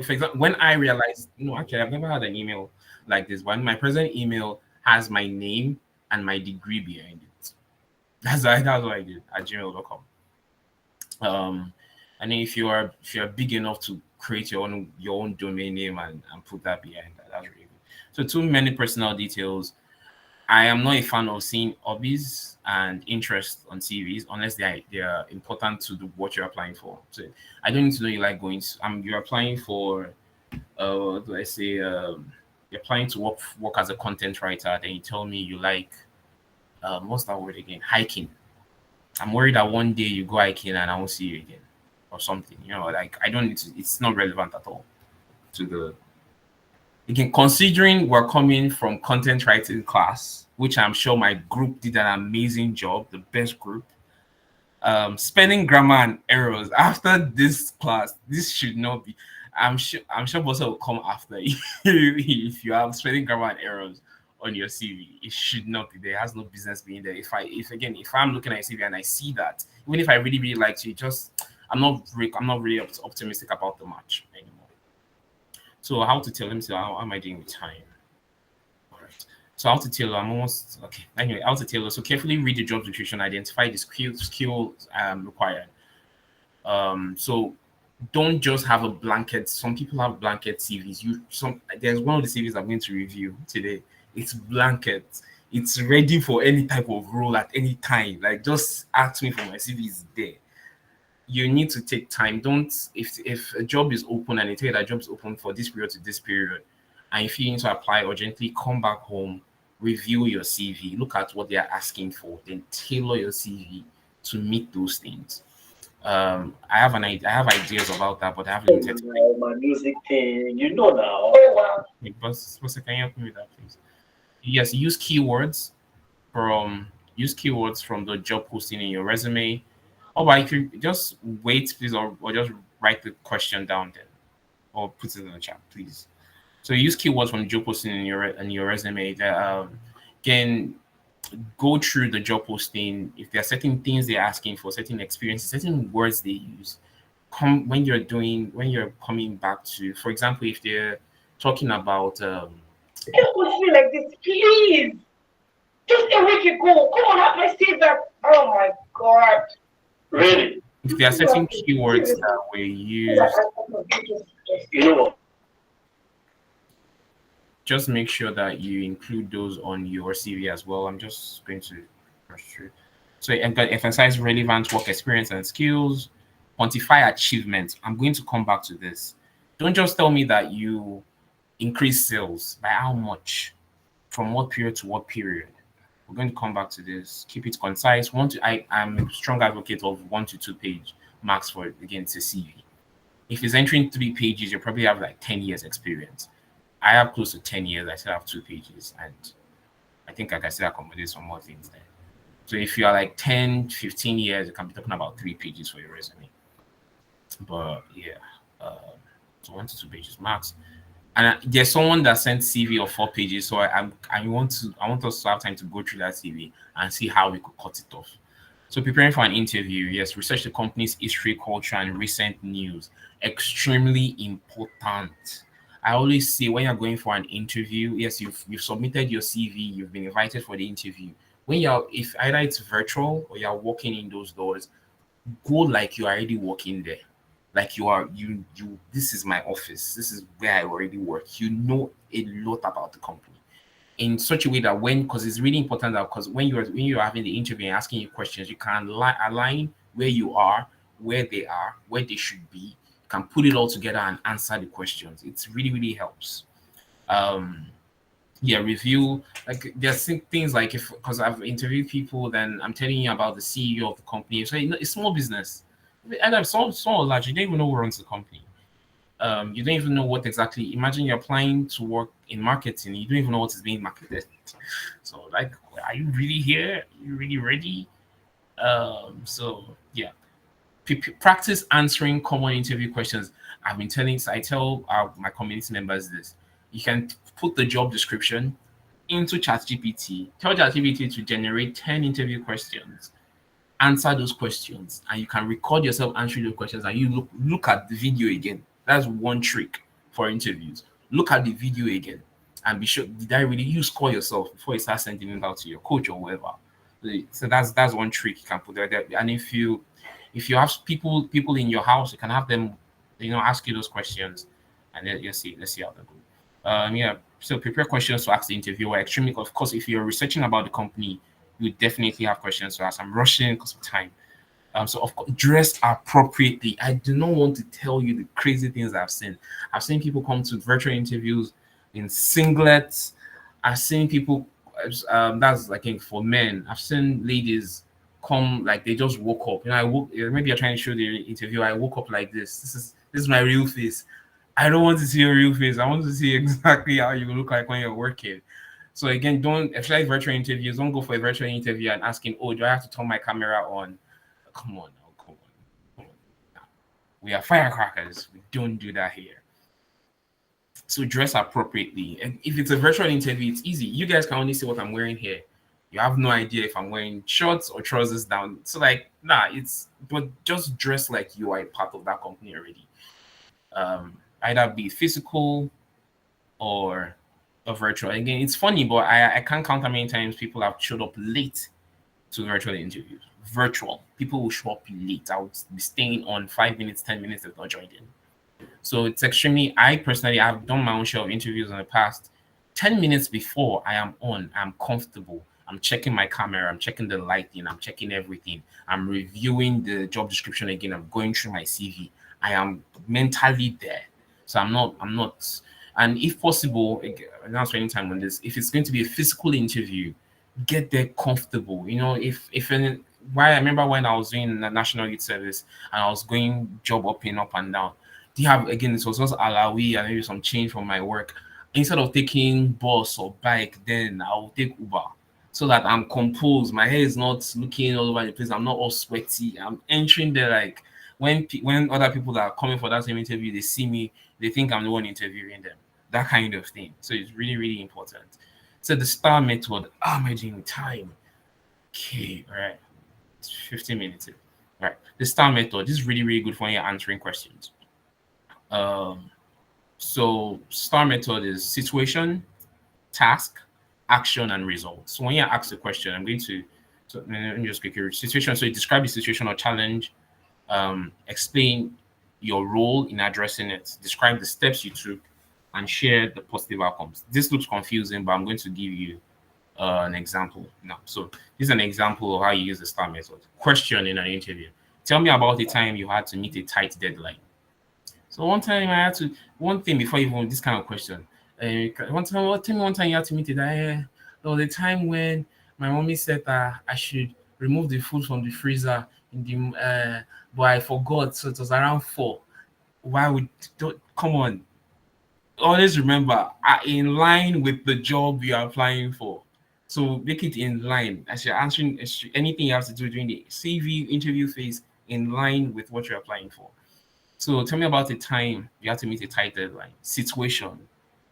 For example, when I realized, no, actually, I've never had an email like this one. My present email has my name and my degree behind it. That's what I did at gmail.com. Um, and then if you're big enough to create your own domain name and put that behind that, that's really good. So too many personal details. I am not a fan of seeing hobbies and interests on CVs unless they are important to what you're applying for. So I don't need to know you like going. You're applying for what do I say? You're applying to work as a content writer. Then you tell me you like what's that word again? Hiking. I'm worried that one day you go hiking and I won't see you again, or something. Like I don't need to. It's not relevant at all to the. Again, considering we're coming from content writing class, which I'm sure my group did an amazing job, the best group. Spelling grammar and errors after this class, this should not be. I'm sure Bossa will come after if you have spelling grammar and errors on your CV. It should not be there. It has no business being there. If I'm looking at your CV and I see that, even if I really really like you, just I'm not really optimistic about the match anymore. So how to tell? Let me see. How am I doing with time? All right. So how to tailor? I'm almost okay. Anyway, how to tailor? So carefully read the job description, identify the skills required. So don't just have a blanket. Some people have blanket CVs. There's one of the CVs I'm going to review today. It's blanket. It's ready for any type of role at any time. Like just ask me for my CV is there. You need to take time. Don't if a job is open and they tell you that job is open for this period to this period, and if you need to apply urgently, come back home, review your CV, look at what they are asking for, then tailor your CV to meet those things. I have ideas about that, but I have limited time. My music thing, you know now. Oh wow. Like, can you help me with that, please? Yes, from use keywords from the job posting in your resume. Oh, but I could just wait, please, or just write the question down then, or put it in the chat, please. So use keywords from the job posting in your resume that can go through the job posting. If there are certain things they're asking for, certain experiences, certain words they use, come when you're coming back to, for example, if they're talking about Don't push me like this, please. Just a week ago. Come on, help me say that. Oh my god. Really? if there are certain keywords that were used, You know what? just make sure that you include those on your CV as well. I'm just going to rush through. So emphasize relevant work experience and skills, quantify achievements. I'm going to come back to this. Don't just tell me that you increase sales by how much, from what period to what period. We're going to come back to this. Keep it concise. I'm a strong advocate of 1 to 2 page max for again it's a CV. If it's entering 3 pages, you probably have like 10 years experience. I have close to 10 years. I still have 2 pages, and I think I can still accommodate some more things there. So if you are like 10, 15 years, you can be talking about 3 pages for your resume. But yeah, uh, so 1 to 2 pages max. And there's someone that sent CV of 4 pages, so I want us to have time to go through that CV and see how we could cut it off. So preparing for an interview, yes, research the company's history, culture, and recent news. Extremely important. I always say when you're going for an interview, yes, you've submitted your CV, you've been invited for the interview. When you're if either it's virtual or you're walking in those doors, go like you're already working there. Like you this is my office. This is where I already work. You know a lot about the company in such a way that because it's really important that because when you're having the interview and asking you questions, you can align where you are, where they are, where they should be. You can put it all together and answer the questions. It's really really helps. Um, yeah, review like there's things like if because I've interviewed people, then I'm telling you about the CEO of the company. So it's small business, and I'm small or large. You don't even know who runs the company. You don't even know what exactly. Imagine you're applying to work in marketing. You don't even know what is being marketed. So, like, are you really here? Are you really ready? So yeah, practice answering common interview questions. I tell my community members this. You can put the job description into ChatGPT. Tell ChatGPT to generate 10 interview questions. Answer those questions, and you can record yourself answering those questions, and you look at the video again. That's one trick. for interviews, look at the video again and be sure, did I really, you score yourself before you start sending it out to your coach or whoever. So that's one trick you can put there. And if you have people in your house, you can have them, ask you those questions, and then let's see how they go. Yeah. So prepare questions to ask the interviewer. Extremely, of course, if you're researching about the company, you definitely have questions to ask. I'm rushing because of time. So of course, dress appropriately. I do not want to tell you the crazy things I've seen. I've seen people come to virtual interviews in singlets. I've seen people. That's like for men. I've seen ladies come like they just woke up. I woke. Maybe you're trying to show the interview. I woke up like this. This is my real face. I don't want to see your real face. I want to see exactly how you look like when you're working. So again, don't, especially virtual interviews, don't go for a virtual interview and asking, oh, do I have to turn my camera on? Come on now, come on. Come on. We are firecrackers. We don't do that here. So dress appropriately. And if it's a virtual interview, it's easy. You guys can only see what I'm wearing here. You have no idea if I'm wearing shorts or trousers down. So but just dress like you are a part of that company already. Either be physical or a virtual. Again, it's funny, but I can't count how many times people have showed up late to virtual interviews. Virtual. People will show up late. I would be staying on 5 minutes, 10 minutes if not joined in. So it's extremely, I personally, I've done my own share of interviews in the past. 10 minutes before I am on, I'm comfortable. I'm checking my camera, I'm checking the lighting, I'm checking everything. I'm reviewing the job description again. I'm going through my CV. I am mentally there. So I'm not, and if possible, I'm not spending time on this. If it's going to be a physical interview, get there comfortable. Why I remember when I was doing the National Youth Service and I was going job hopping up and down. Do you have, again, it was just alawi and maybe some change from my work. Instead of taking bus or bike, then I'll take Uber so that I'm composed. My hair is not looking all over the place. I'm not all sweaty. I'm entering there like when other people that are coming for that same interview, they see me, they think I'm the one interviewing them. That kind of thing. So it's really, really important. So the STAR method. How am I doing time? Okay, all right. It's 15 minutes in. All right. The STAR method. This is really, really good for when you're answering questions. So STAR method is situation, task, action, and result. So when you ask a question, I'm going to let me just quickly situation. So you describe the situation or challenge, explain your role in addressing it, describe the steps you took, and share the positive outcomes. This looks confusing, but I'm going to give you an example now. So this is an example of how you use the STAR method. Question in an interview. Tell me about the time you had to meet a tight deadline. So one time I had to, one thing before even this kind of question, tell me one time you had to meet it. There was a time when my mommy said that I should remove the food from the freezer but I forgot, so it was around 4. Why would, come on, always remember, in line with the job you are applying for. So make it in line as you're answering anything you have to do during the CV interview phase, in line with what you're applying for. So tell me about a time you had to meet a tight deadline. Situation.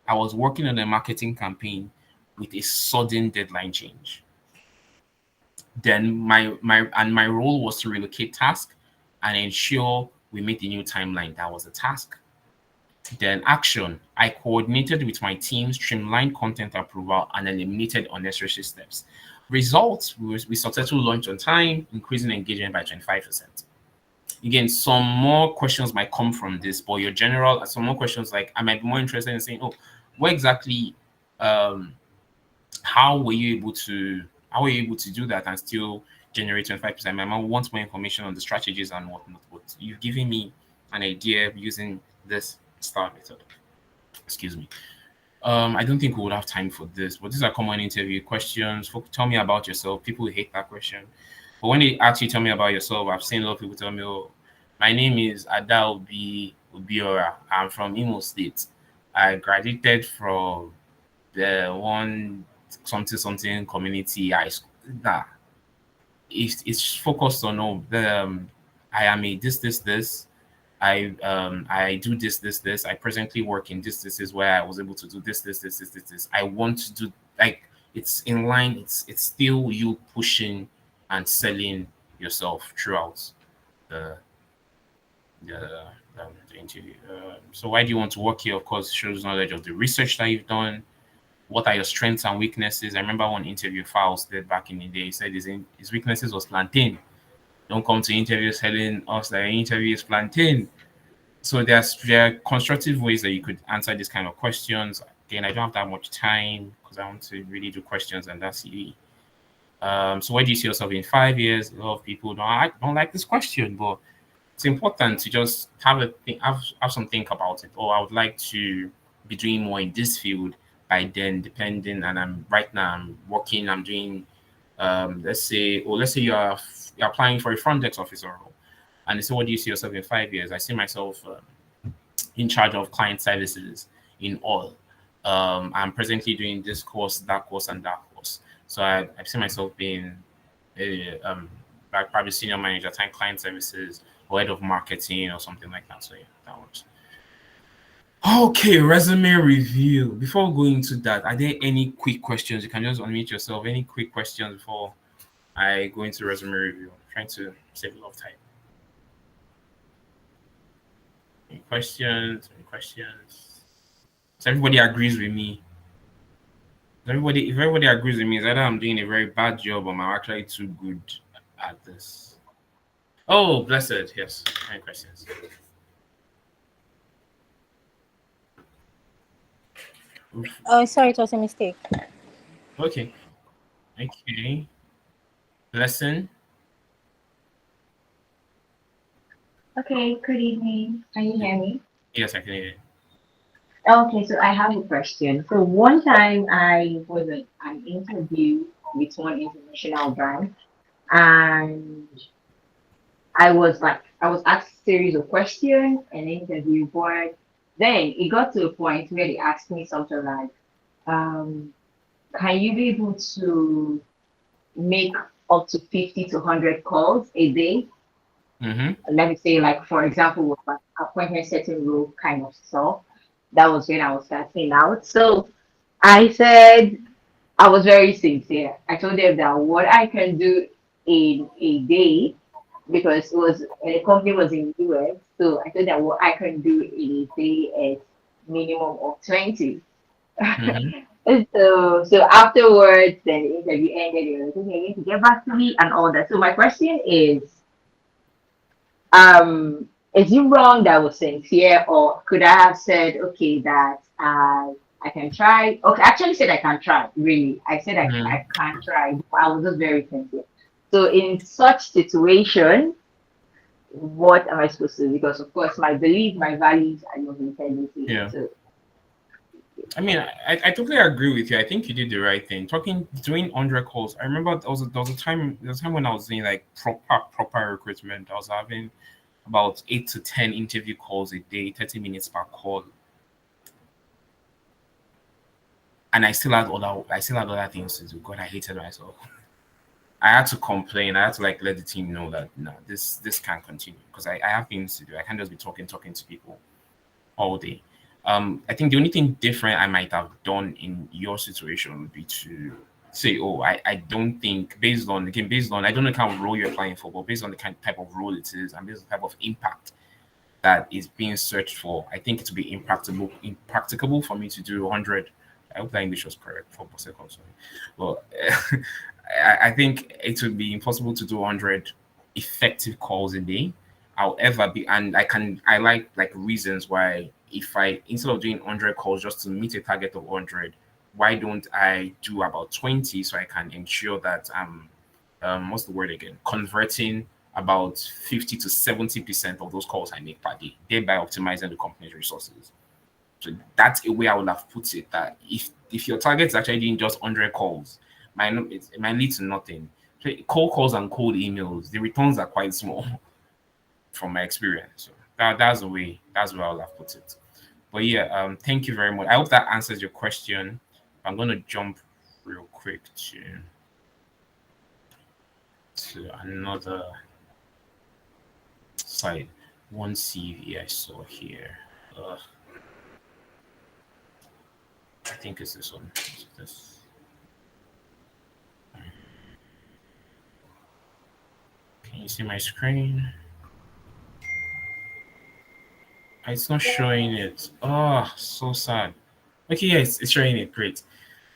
I was working on a marketing campaign with a sudden deadline change. Then my role was to relocate task and ensure we meet the new timeline. That was a task. Then action. I coordinated with my team, streamlined content approval, and eliminated unnecessary steps. Results, we successfully launched on time, increasing engagement by 25%. Again, some more questions might come from this, but your general, some more questions like I might be more interested in saying, oh, what exactly, how were you able to do that and still generate 25%? My mom wants more information on the strategies and whatnot, but you've given me an idea using this STAR method. Excuse me. I don't think we would have time for this, but these are common interview questions. Tell me about yourself. People hate that question. But when they actually tell me about yourself, I've seen a lot of people tell me, oh, my name is Adeola Obiora. I'm from Imo State. I graduated from the one something community high school. Nah, it's focused on I am a this. I do this. I presently work in this is where I was able to do this. I want to do, like, it's in line. It's still you pushing and selling yourself throughout the the interview. So why do you want to work here? Of course, shows knowledge of the research that you've done. What are your strengths and weaknesses? I remember one interview Files did back in the day. He said his weaknesses was plantain. Don't come to interviews telling us that your interview is plantain. So there are constructive ways that you could answer this kind of questions. Again, I don't have that much time because I want to really do questions and that's CV. So where do you see yourself in 5 years? A lot of people don't like this question, but it's important to just have some think about it. Or I would like to be doing more in this field by then, depending. And I'm right now I'm working. I'm doing let's say you're applying for a front desk officer role, and they say, what do you see yourself in 5 years? I see myself in charge of client services in all. I'm presently doing this course, that course, and that course. So I see myself being a like probably senior manager, time client services, or head of marketing or something like that. So yeah, that works. Okay, resume review. Before going into that, are there any quick questions? You can just unmute yourself. Any quick questions before I go into resume review? I'm trying to save a lot of time. Any questions? Any questions? So everybody agrees with me. If everybody agrees with me, it's either I'm doing a very bad job or I'm actually too good at this. Oh, blessed. Yes. Any questions? Oof. Oh, sorry, it was a mistake. Okay. Okay. Lesson. Okay, good evening. Can you hear me? Yes, I can hear you. Okay, so I have a question. So one time I was at an interview with one international bank, and I was asked a series of questions and interview, but then it got to a point where they asked me something like, um, can you be able to make up to 50 to 100 calls a day? Mm-hmm. Let me say, like, for example, with like appointment setting rule kind of stuff. That was when I was starting out. So I said, I was very sincere. I told them that what I can do in a day, because it was the company was in US, so I told them what I can do in a day is minimum of 20. Mm-hmm. So afterwards, then the interview ended. They were like, okay, you need to get back to me and all that. So my question is it wrong that I was sincere, or could I have said, okay, that I can try? Okay, I actually said I can try, really. I said I can try. I was just very sincere. So in such situation, what am I supposed to do? Because of course my belief, my values are your integrity. Yeah. So I mean, I totally agree with you. I think you did the right thing. Doing 100 calls. I remember there was a time when I was doing like proper recruitment. I was having about 8 to 10 interview calls a day, 30 minutes per call, and I still had other things to do. God, I hated myself. I had to complain. I had to like let the team know that no, this can't continue because I have things to do. I can't just be talking to people all day. I think the only thing different I might have done in your situation would be to say, oh, I don't think based on I don't know the kind of role you're applying for, but based on the kind type of role it is and based on the type of impact that is being searched for, I think it would be impracticable for me to do 100. I hope that English was correct for a second. Sorry. Well, I think it would be impossible to do 100 effective calls a day. However, I like reasons why if I instead of doing 100 calls just to meet a target of 100, why don't I do about 20 so I can ensure that I'm what's the word again? Converting about 50 to 70% of those calls I make per day, thereby optimizing the company's resources. So that's a way I would have put it. That if your target is actually doing just 100 calls, it might lead to nothing. So cold calls and cold emails, the returns are quite small from my experience. So that's where I would have put it. But yeah, thank you very much. I hope that answers your question. I'm gonna jump real quick to another site. One CV I saw here. I think it's this one. Is it this? Can you see my screen? It's not showing it. Oh, so sad. Okay, yeah, it's showing it. Great.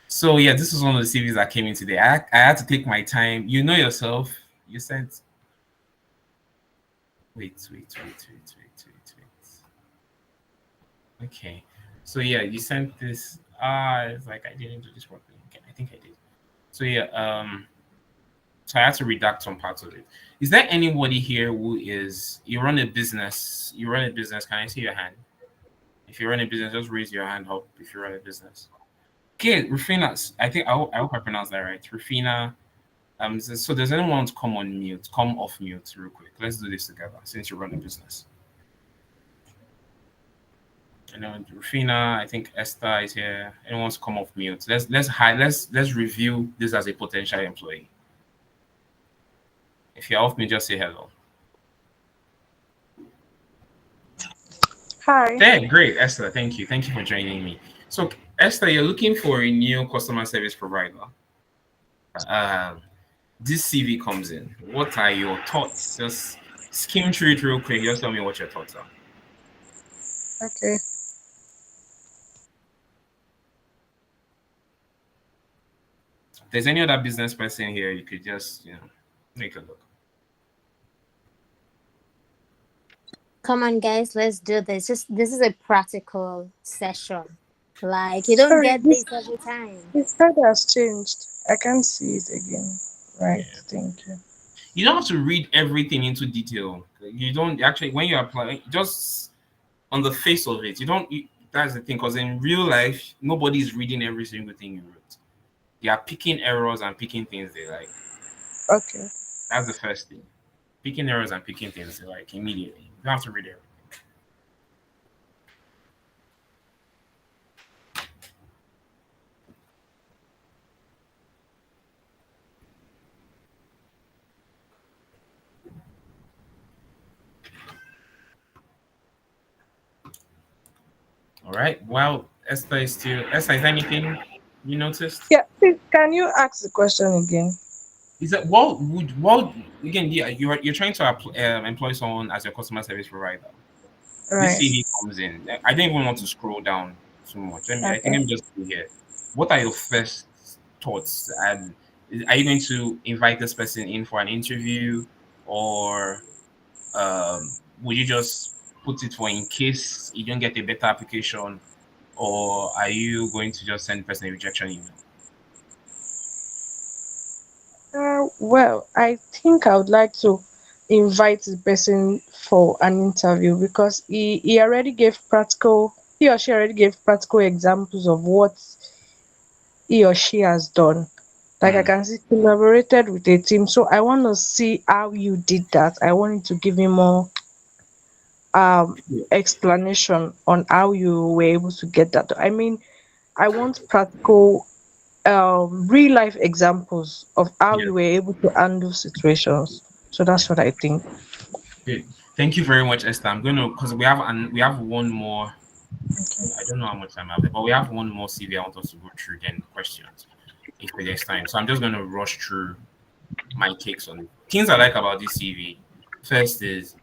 So yeah, this is one of the CVs that came in today. I had to take my time. You know yourself. You sent. Wait. Okay. So yeah, you sent this. It's like I didn't do this properly. Okay, I think I did. So yeah, so I had to redact some parts of it. Is there anybody here who is you run a business? You run a business. Can I see your hand? If you run a business, just raise your hand up. If you run a business. Okay, Rufina. I hope I pronounced that right. Rufina. So does anyone want to come on mute? Come off mute real quick. Let's do this together since you run a business. I know Rufina, I think Esther is here. Anyone wants to come off mute? Let's review this as a potential employee. If you're off mute, just say hello. Hi. Hey, great, Esther. Thank you. Thank you for joining me. So, Esther, you're looking for a new customer service provider. Uh, this CV comes in. What are your thoughts? Just skim through it real quick. Just tell me what your thoughts are. Okay. If there's any other business person here, you could just make a look. Come on, guys, let's do this. This is a practical session. Like you don't Sorry, get this every time. his head has changed. I can't see it again. Right. Yeah. Thank you. You don't have to read everything into detail. You don't actually when you apply just on the face of it. You don't. That's the thing, because in real life, nobody is reading every single thing you wrote. They are picking errors and picking things they like. Okay. That's the first thing. Picking errors and picking things they like immediately. You don't have to read everything. All right. Well, Esther is still. Esther, is there anything you noticed? Yeah. Please, can you ask the question again? Is that what again? Yeah, you're trying to employ someone as your customer service provider. This Right. CV comes in. I don't even want to scroll down too much. I think Okay. I'm just here. What are your first thoughts? And are you going to invite this person in for an interview, or would you just put it for in case you don't get a better application, or are you going to just send the person a rejection email? Well, I think I would like to invite the person for an interview because he or she already gave practical examples of what he or she has done. Like I Hmm. can see collaborated with a team. So I want to see how you did that. I want you to give me more Yeah. explanation on how you were able to get that. I mean, I want practical real life examples of how Yeah. you were able to handle situations. So Yeah. that's what I think. Good. Thank you very much, Esther. I'm gonna because we have one more. I don't know how much time I have, but we have one more CV I want us to go through. Then questions, if there's time. So I'm just gonna rush through my takes on it. Things I like about this CV. First is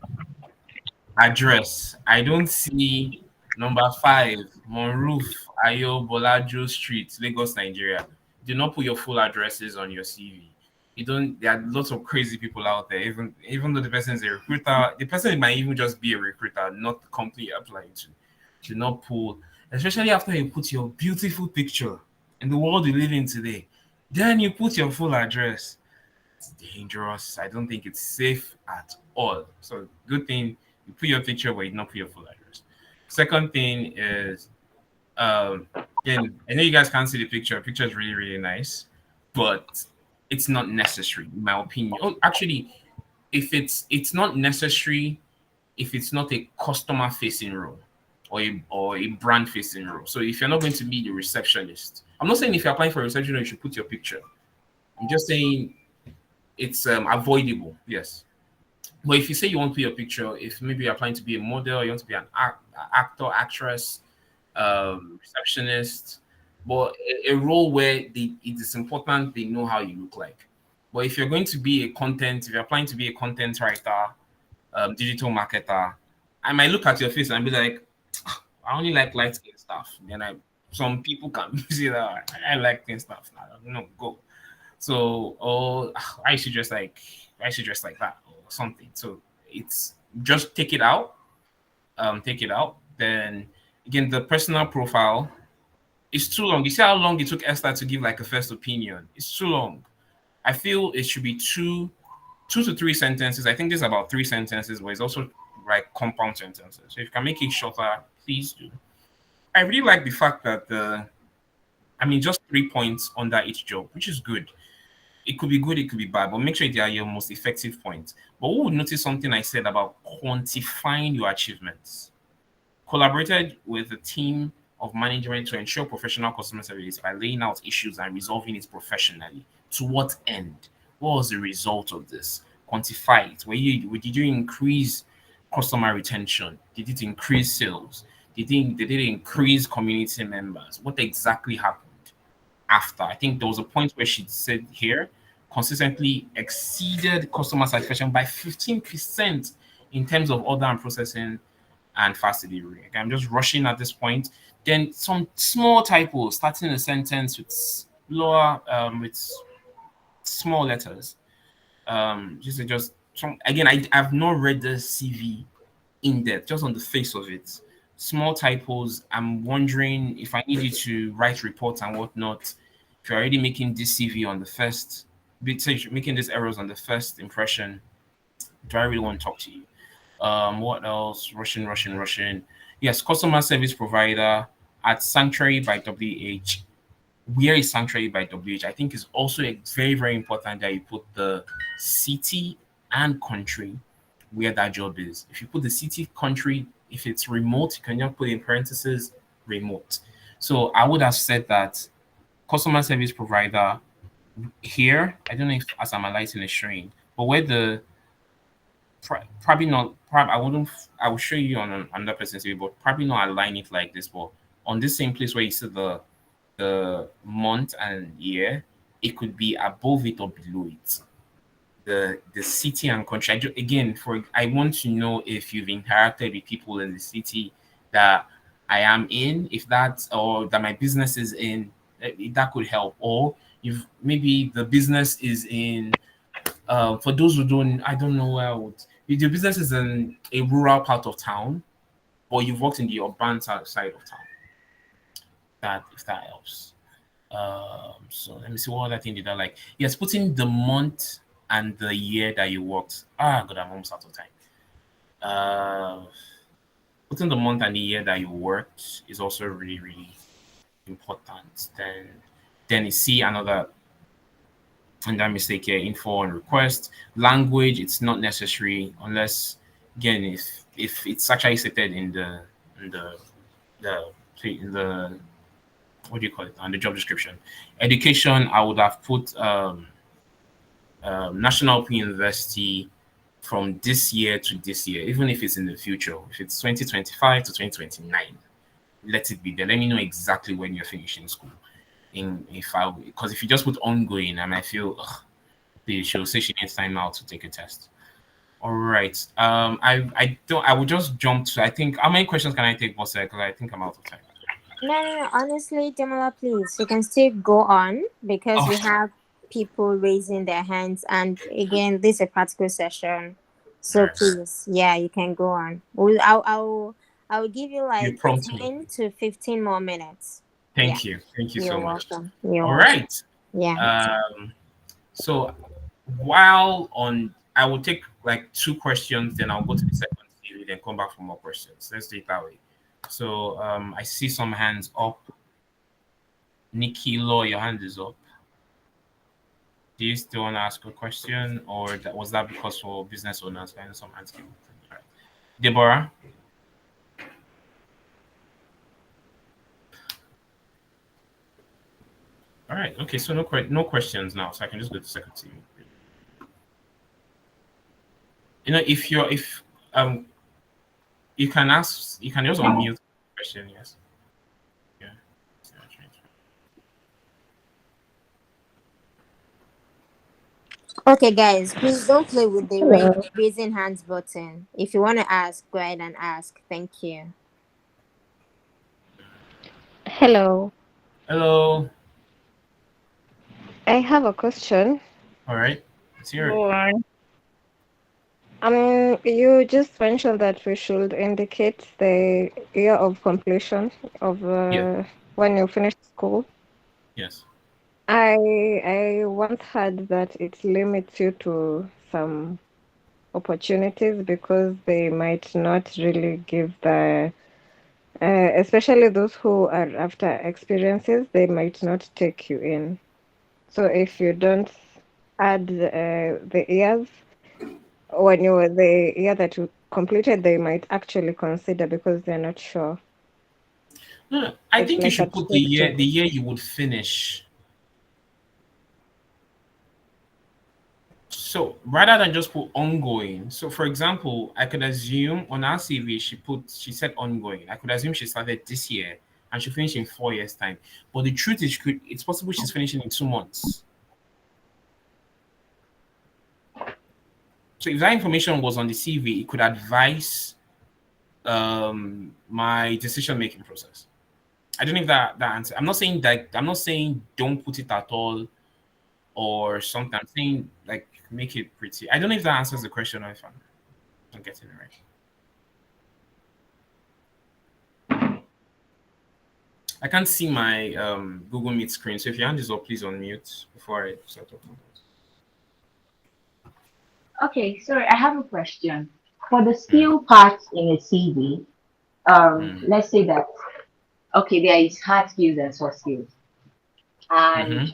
address. I don't see number 5, Monroof Ayo Bolajo Street, Lagos, Nigeria. Do not put your full addresses on your CV. You don't. There are lots of crazy people out there. Even though the person is a recruiter, the person might even just be a recruiter, not the company applying to. Do not pull, especially after you put your beautiful picture in the world we live in today. Then you put your full address. It's dangerous. I don't think it's safe at all. So good thing you put your picture but you not put your full address. Second thing is again, I know you guys can't see the picture. The picture is really, really nice, but it's not necessary, in my opinion. Oh, actually, if it's not necessary if it's not a customer facing role or a brand facing role. So if you're not going to be the receptionist, I'm not saying if you're applying for a receptionist, you should put your picture. I'm just saying it's avoidable. Yes. But if you say you want to be a picture, if maybe you're applying to be a model, you want to be an actor, actress, receptionist, but a role where it is important they know how you look like. But if you're going to be if you're applying to be a content writer, digital marketer, I might look at your face and be like, I only like light skin stuff. Then some people can see that I like thin stuff. No, go. So, oh, I should dress like that or something. So it's just take it out. Take it out. Then again, the personal profile is too long. You see how long it took Esther to give like a first opinion? It's too long. I feel it should be two to three sentences. I think there's about three sentences, but it's also like compound sentences. So if you can make it shorter, please do. I really like the fact that just 3 points under each job, which is good. It could be good, it could be bad, but make sure they are your most effective points. But who would notice something I said about quantifying your achievements? Collaborated with a team of management to ensure professional customer service by laying out issues and resolving it professionally. To what end? What was the result of this? Quantify it. Did you increase customer retention? Did it increase sales? Did it increase community members? What exactly happened after? I think there was a point where she said here, consistently exceeded customer satisfaction by 15% in terms of order and processing and fast delivery. Okay, I'm just rushing at this point. Then some small typos, starting a sentence with small letters. Just some again. I've not read the CV in depth, just on the face of it. Small typos. I'm wondering if I need you to write reports and whatnot. If you're already making this CV on the first, making these errors on the first impression, do I really want to talk to you? What else? Russian. Yes, customer service provider at Sanctuary by WH. Where is Sanctuary by WH? I think is also very, very important that you put the city and country where that job is. If you put the city, country, if it's remote, you can just put in parentheses remote. So I would have said that customer service provider here. I don't know if as I'm lighting is showing, but where the probably not. I wouldn't. I will show you on another person's CV, but probably not align it like this. But on this same place where you see the month and year, it could be above it or below it. The city and country. Again, I want to know if you've interacted with people in the city that I am in, if that's or that my business is in. That could help. Or if maybe the business is in. For those who don't, I don't know where I would. If your business is in a rural part of town, or you've worked in the urban side of town, that if that helps. So let me see what other thing did I like. Yes, putting the month and the year that you worked. God, I'm almost out of time. Putting the month and the year that you worked is also really, really important. Then you see another and that mistake here, info and request. Language, it's not necessary unless again if it's actually stated in the what do you call it on the job description. Education, I would have put National Open University from this year to this year, even if it's in the future. If it's 2025 to 2029, let it be there. Let me know exactly when you're finishing school. Because if you just put ongoing, I might feel she'll say she needs time out to take a test. All right. I will just jump to. I think how many questions can I take, boss? Because I think I'm out of time. No. Honestly, Demola, please, you can still go on because we have people raising their hands, and again, this is a practical session. So please, yeah, you can go on. I'll give you like 10 to 15 more minutes. Thank you so much. Welcome. You're All welcome. right. Yeah. So while on, I will take like 2 questions, then I'll go to the second series, then come back for more questions. Let's do it that way. So I see some hands up. Nikki Law, your hand is up. Do you still want to ask a question, or was that because for business owners? I know some hands came up. Right. Deborah. All right. Okay. So no questions now. So I can just go to second team. You know, if you can ask, you can just unmute the question. Yes. Yeah. Okay, guys, please don't play with the Hello. raising hands button. If you want to ask, go ahead and ask. Thank you. Hello. Hello. I have a question. All right. Let's hear it. Go on. You just mentioned that we should indicate the year of completion of Yeah. when you finish school. Yes. I once heard that it limits you to some opportunities because they might not really give especially those who are after experiences, they might not take you in. So if you don't add the years, when you were the year that you completed, they might actually consider because they're not sure. No, no, I It's think you like a should put trick to. the year you would finish. So rather than just put ongoing, so for example, I could assume on our CV she said ongoing. I could assume she started this year and she finished in 4 years time. But the truth is, it's possible she's finishing in 2 months. So if that information was on the CV, it could advise my decision making process. I don't know if that answer. I'm not saying don't put it at all or something. I'm saying like make it pretty. I don't know if that answers the question or if I'm not getting it right. I can't see my Google Meet screen. So if your hand is up, please unmute before I start talking. Okay, sorry, I have a question. For the Mm. skill part in a CV, Mm. let's say that okay, there is hard skills and soft skills, and Mm-hmm.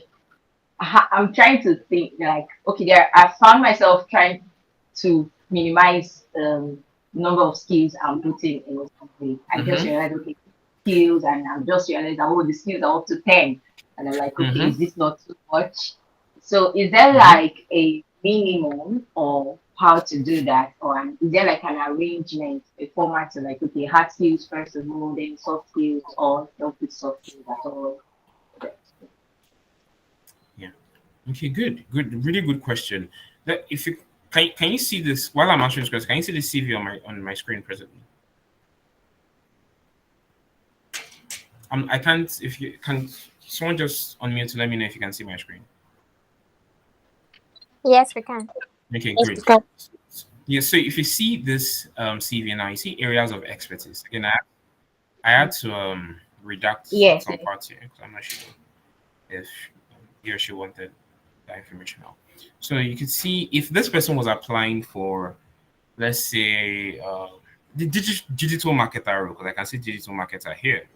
I'm trying to think like okay, there I found myself trying to minimize number of skills I'm putting in something. I just Mm-hmm. realized okay, skills, and I'm just realizing oh the skills are up to 10, and I'm like okay, Mm-hmm. is this not too much? So is there Mm-hmm. like a minimum or how to do that, or is there like an arrangement, a format to like okay, hard skills first of all, then soft skills, or don't put soft skills at all? Yeah. Okay. Good. Good. Really good question. That if you can you see this while I'm answering this question? Can you see the CV on my screen presently? I can't. If you can, someone just unmute to let me know if you can see my screen. Yes, we can. Okay, Yes, great. you can. Yeah, so if you see this CV now, you see areas of expertise. Again, I had to redact Yes. some parts here because I'm not sure if he or she wanted that information out. So you can see if this person was applying for, let's say, the digital marketer role, because I can see digital marketer here.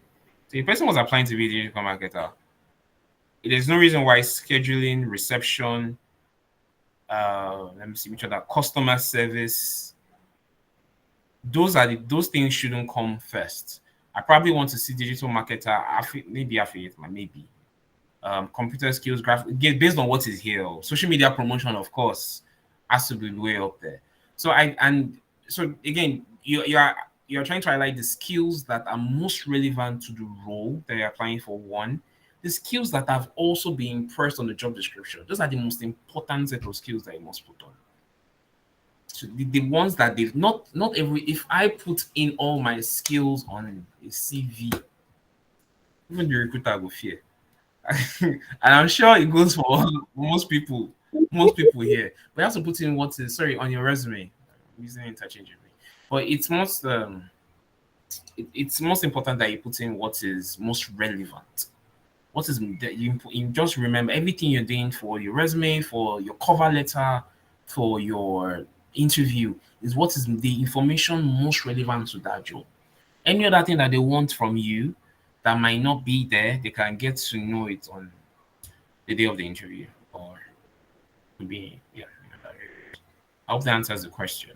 So if the person was applying to be a digital marketer, there's no reason why scheduling, reception, let me see which other customer service, those things shouldn't come first. I probably want to see digital marketer, maybe affiliate, maybe computer skills, graphic, based on what is here. Social media promotion, of course, has to be way up there. So so again, you're trying to highlight the skills that are most relevant to the role that you're applying for. One, the skills that have also been pressed on the job description. Those are the most important set of skills that you must put on. So the ones that they've not every if I put in all my skills on a CV, even the recruiter will fear. And I'm sure it goes for most people here. But you have to put in what is sorry on your resume. I'm using it interchangeably. But it's most important that you put in what is most relevant. What is that you just remember everything you're doing for your resume, for your cover letter, for your interview is what is the information most relevant to that job. Any other thing that they want from you that might not be there, they can get to know it on the day of the interview or be yeah. I hope that answers the question.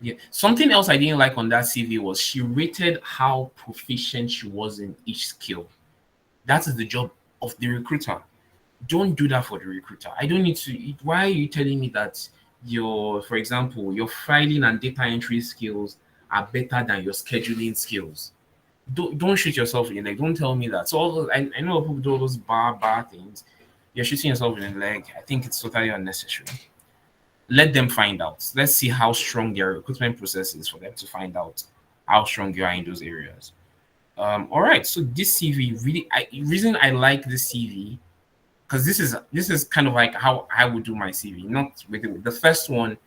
Yeah. Something else I didn't like on that CV was she rated how proficient she was in each skill. That is the job of the recruiter. Don't do that for the recruiter. I don't need to. Why are you telling me that for example, your filing and data entry skills are better than your scheduling skills? Don't shoot yourself in the leg. Don't tell me that. So I know people do all those bar things. you're shooting yourself in the leg. I think it's totally unnecessary. Let them find out. Let's see how strong their recruitment process is for them to find out how strong you are in those areas. All right. So this CV really, reason I like this CV because this is kind of like how I would do my CV. Not with the first one,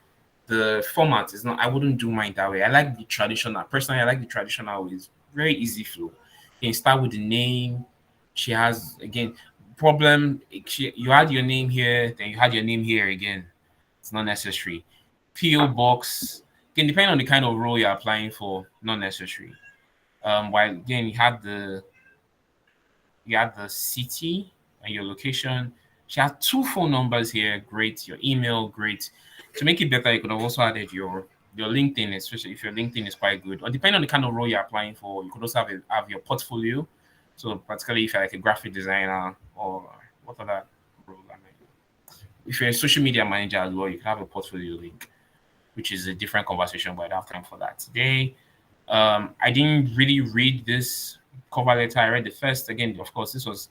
the format is not. I wouldn't do mine that way. I like the traditional. Personally, I like the traditional ways. Very easy flow. You can start with the name. She has again problem. You had your name here, then you had your name here again. It's not necessary. PO box can depend on the kind of role you're applying for. Not necessary. While again you had the city and your location. She had two phone numbers here. Great. Your email. Great. To make it better, you could have also added your LinkedIn, especially if your LinkedIn is quite good. Or depending on the kind of role you're applying for, you could also have your portfolio. So particularly if you're like a graphic designer or what other role? I mean, if you're a social media manager as well, you can have a portfolio link, which is a different conversation, but I don't have time for that today. I didn't really read this cover letter. I read the first. Again, of course, this was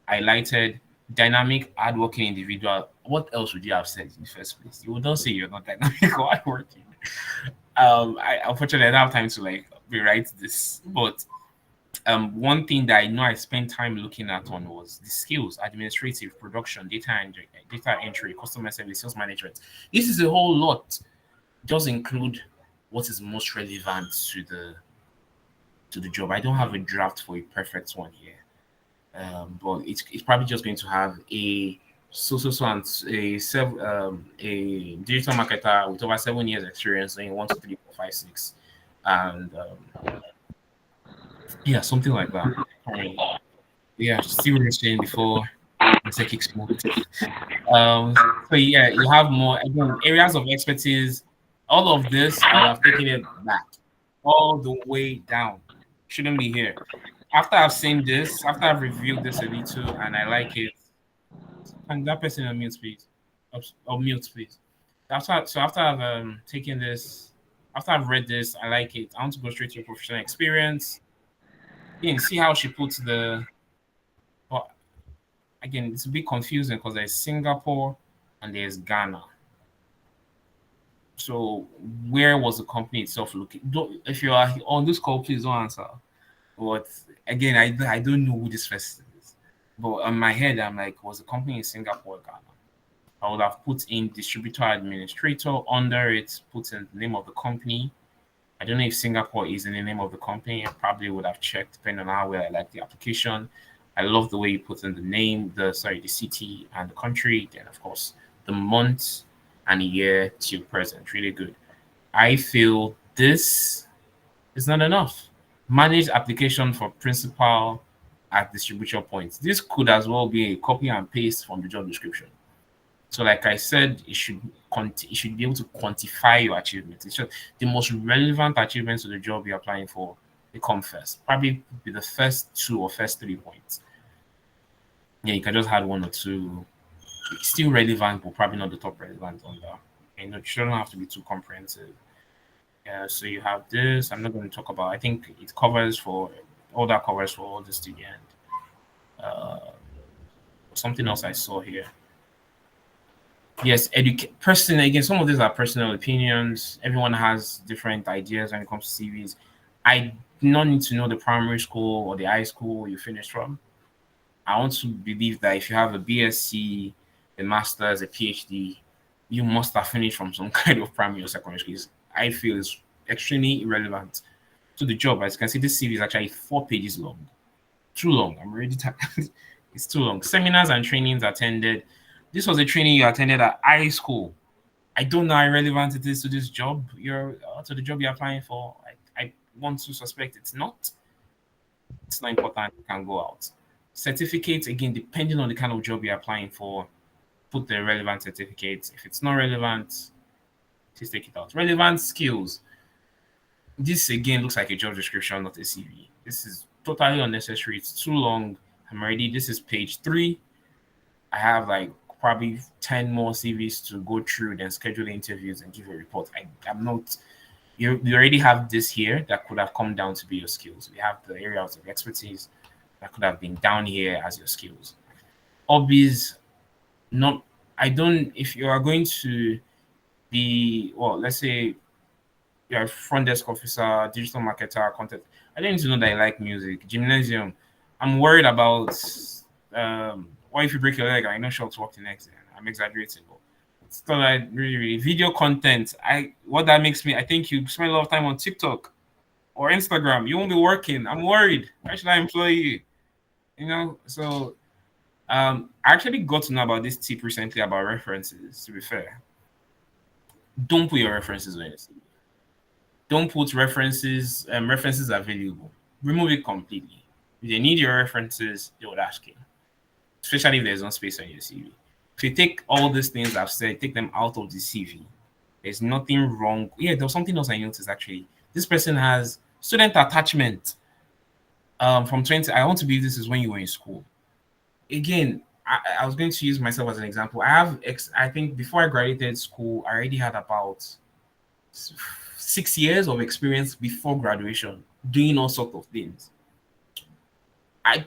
highlighted dynamic, hardworking individual. What else would you have said in the first place? You would not say you're not dynamic or hardworking. I unfortunately I don't have time to like rewrite this, but one thing that I know I spent time looking at on was the skills: administrative, production, data entry, customer service, sales management. This is a whole lot. Does include what is most relevant to the job. I don't have a draft for a perfect one here, but it's probably just going to have a so and a digital marketer with over 7 years experience in 1, 2, 3, 4, 5, 6, and yeah, something like that. Yeah, see what you're saying before the psychic smoke. Um, so yeah, you have more again areas of expertise. All of this, I would have taken it back, all the way down. Shouldn't be here. After I've seen this, after I've reviewed this a little, and I like it, can that person unmute, please? Mute, please. After I've taken this, after I've read this, I like it. I want to go straight to professional experience. You can see how she puts but again, it's a bit confusing because there's Singapore and there's Ghana. So where was the company itself looking? If you are on this call, please don't answer. But again, I don't know who this person is. But on my head, I'm like, was the company in Singapore or Ghana? I would have put in distributor administrator under it, put in the name of the company. I don't know if Singapore is in the name of the company. I probably would have checked depending on how well I like the application. I love the way you put in the name, the city and the country. Then of course the month and year till present. Really good. I feel this is not enough. Manage application for principal at distribution points. This could as well be a copy and paste from the job description. So, like I said, it should be able to quantify your achievements. It's just the most relevant achievements to the job you're applying for. They come first. Probably be the first two or first 3 points. Yeah, you can just add one or two. It's still relevant, but probably not the top relevant on that. And it shouldn't have to be too comprehensive. Yeah, so you have this. I'm not going to talk about. I think it covers for all that covers for all this to the end. Uh, Something else I saw here. Yes, personal again. Some of these are personal opinions. Everyone has different ideas when it comes to CVs. I do not need to know the primary school or the high school you finished from. I want to believe that if you have a BSc, a master's, a PhD, you must have finished from some kind of primary or secondary school. I feel is extremely irrelevant to the job. As you can see, this CV is actually 4 pages long. Too long. I'm already tired. It's too long. Seminars and trainings attended. This was a training you attended at high school. I don't know how relevant it is to this job. To the job you're applying for. I want to suspect it's not. It's not important. You can go out. Certificates again, depending on the kind of job you're applying for, put the relevant certificates. If it's not relevant, please take it out. Relevant skills. This again looks like a job description, not a CV. This is totally unnecessary. It's too long. This is page 3. I have like probably 10 more CVs to go through, then schedule the interviews and give a report. I'm not, you already have this here that could have come down to be your skills. We have the areas of expertise that could have been down here as your skills. hobbies. Not, I don't. If you are going to be, well, let's say you're a front desk officer, digital marketer, content. I don't need to know that you like music. Gymnasium. I'm worried about what if you break your leg and I know short walk the next day. I'm exaggerating, but it's not like really video content. What that makes me, I think you spend a lot of time on TikTok or Instagram. You won't be working. I'm worried. Why should I employ you? So I actually got to know about this tip recently about references, to be fair. Don't put your references on your CV. Don't put references available. Remove it completely. If they need your references, they would ask you, especially if there's no space on your CV. If you take all these things I've said, take them out of the CV, there's nothing wrong. Yeah, there was something else I noticed actually. This person has student attachment from 20. I want to believe this is when you were in school. Again, I was going to use myself as an example. I think before I graduated school, I already had about 6 years of experience before graduation doing all sorts of things. I,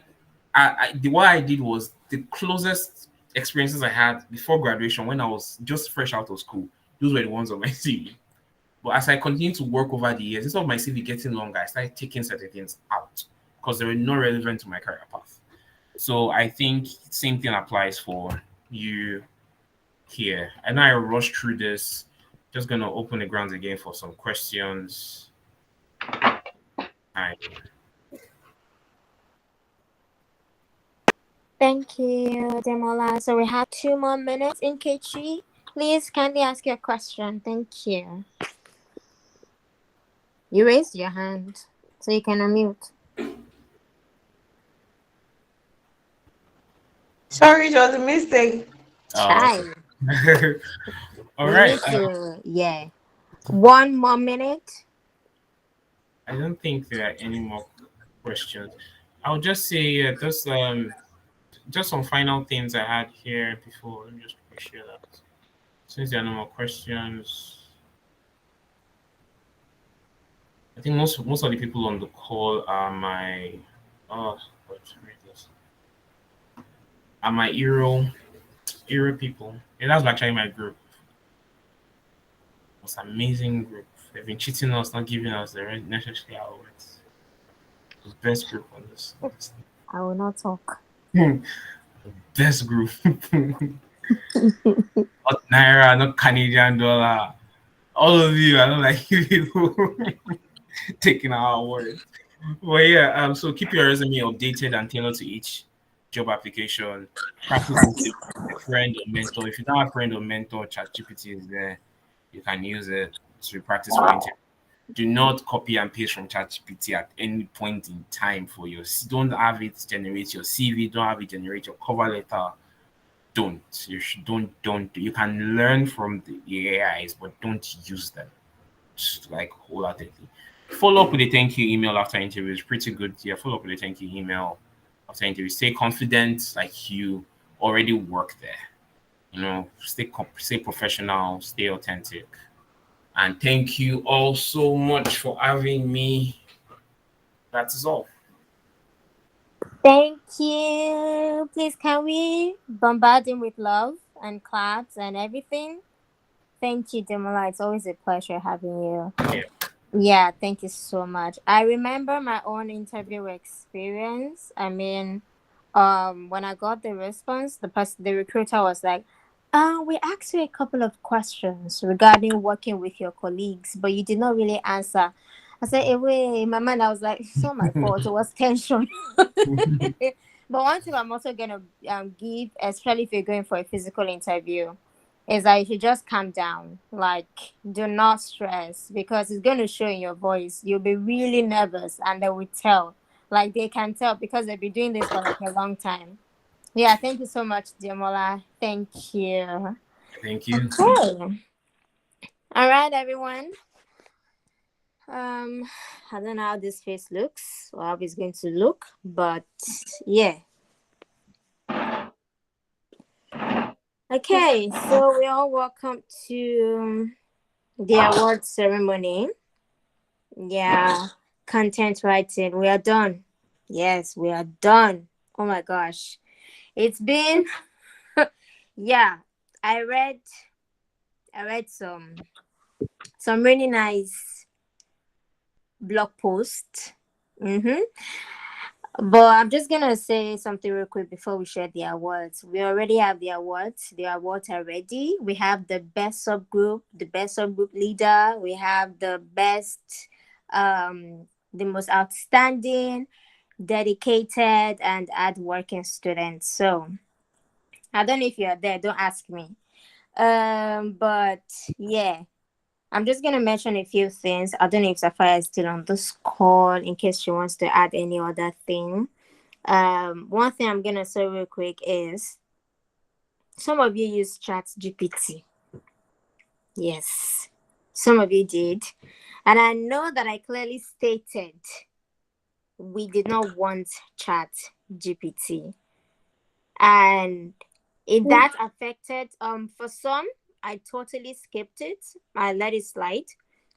what I did was the closest experiences I had before graduation when I was just fresh out of school. Those were the ones on my CV. But as I continued to work over the years, instead of my CV getting longer, I started taking certain things out because they were not relevant to my career path. So I think same thing applies for you here. I know I rushed through this. Just gonna open the grounds again for some questions. Hi. Thank you, Demola. So we have 2 more minutes in K3. Please kindly ask your question. Thank you. You raised your hand, so you can unmute. Sorry, it was a mistake. Oh, Hi. okay. All We right. need to, yeah. 1 more minute. I don't think there are any more questions. I'll just say just some final things I had here before. Let me just share that. Since there are no more questions, I think most of the people on the call are my read this. Are my Euro people. Yeah, that's actually my group. Most amazing group. They've been cheating us, not giving us the necessary awards. The best group on this. I will not talk. Best group. Not Naira, not Canadian dollar. All of you, I don't like you taking our awards. Well, yeah, so keep your resume updated and tailored to each job application. Practice with a friend or mentor. If you don't have a friend or mentor, ChatGPT is there. You can use it to practice for interview. Do not copy and paste from ChatGPT at any point in time for your. Don't have it generate your CV. Don't have it generate your cover letter. Don't. Don't. You can learn from the AIs, but don't use them. Just like wholeheartedly. Follow up with a thank you email after interview is pretty good. Yeah, follow up with a thank you email after interview. Stay confident, like you already work there. Stay professional, stay authentic. And thank you all so much for having me. That is all. Thank you. Please, can we bombard him with love and claps and everything? Thank you, Demola. It's always a pleasure having you. Yeah. Yeah, thank you so much. I remember my own interview experience. I mean, when I got the response, the recruiter was like, we asked you a couple of questions regarding working with your colleagues, but you did not really answer. I said, away. In my mind, I was like, it's not my fault. It was tension. But one thing I'm also gonna give, especially if you're going for a physical interview, is that you should just calm down. Like, do not stress because it's going to show in your voice. You'll be really nervous and they will tell. Like, they can tell because they've been doing this for like a long time. Yeah, thank you so much, Demola. Thank you. Thank you. Okay. All right, everyone. I don't know how this face looks or how it's going to look, but yeah. Okay, so we all welcome to the award ceremony. Yeah, content writing. We are done. Yes, we are done. Oh my gosh. It's been yeah. I read some really nice blog posts. Mm-hmm. But I'm just gonna say something real quick before we share the awards. We already have the awards. The awards are ready. We have the best subgroup, the best subgroup leader. We have the best, the most outstanding, dedicated, and hardworking students. So I don't know if you're there. Don't ask me. But yeah, I'm just gonna mention a few things. I don't know if Sapphire is still on this call in case she wants to add any other thing. One thing I'm gonna say real quick is some of you use Chat GPT. Yes, some of you did, and I know that I clearly stated we did not want Chat GPT, and if that affected for some, I totally skipped it. I let it slide,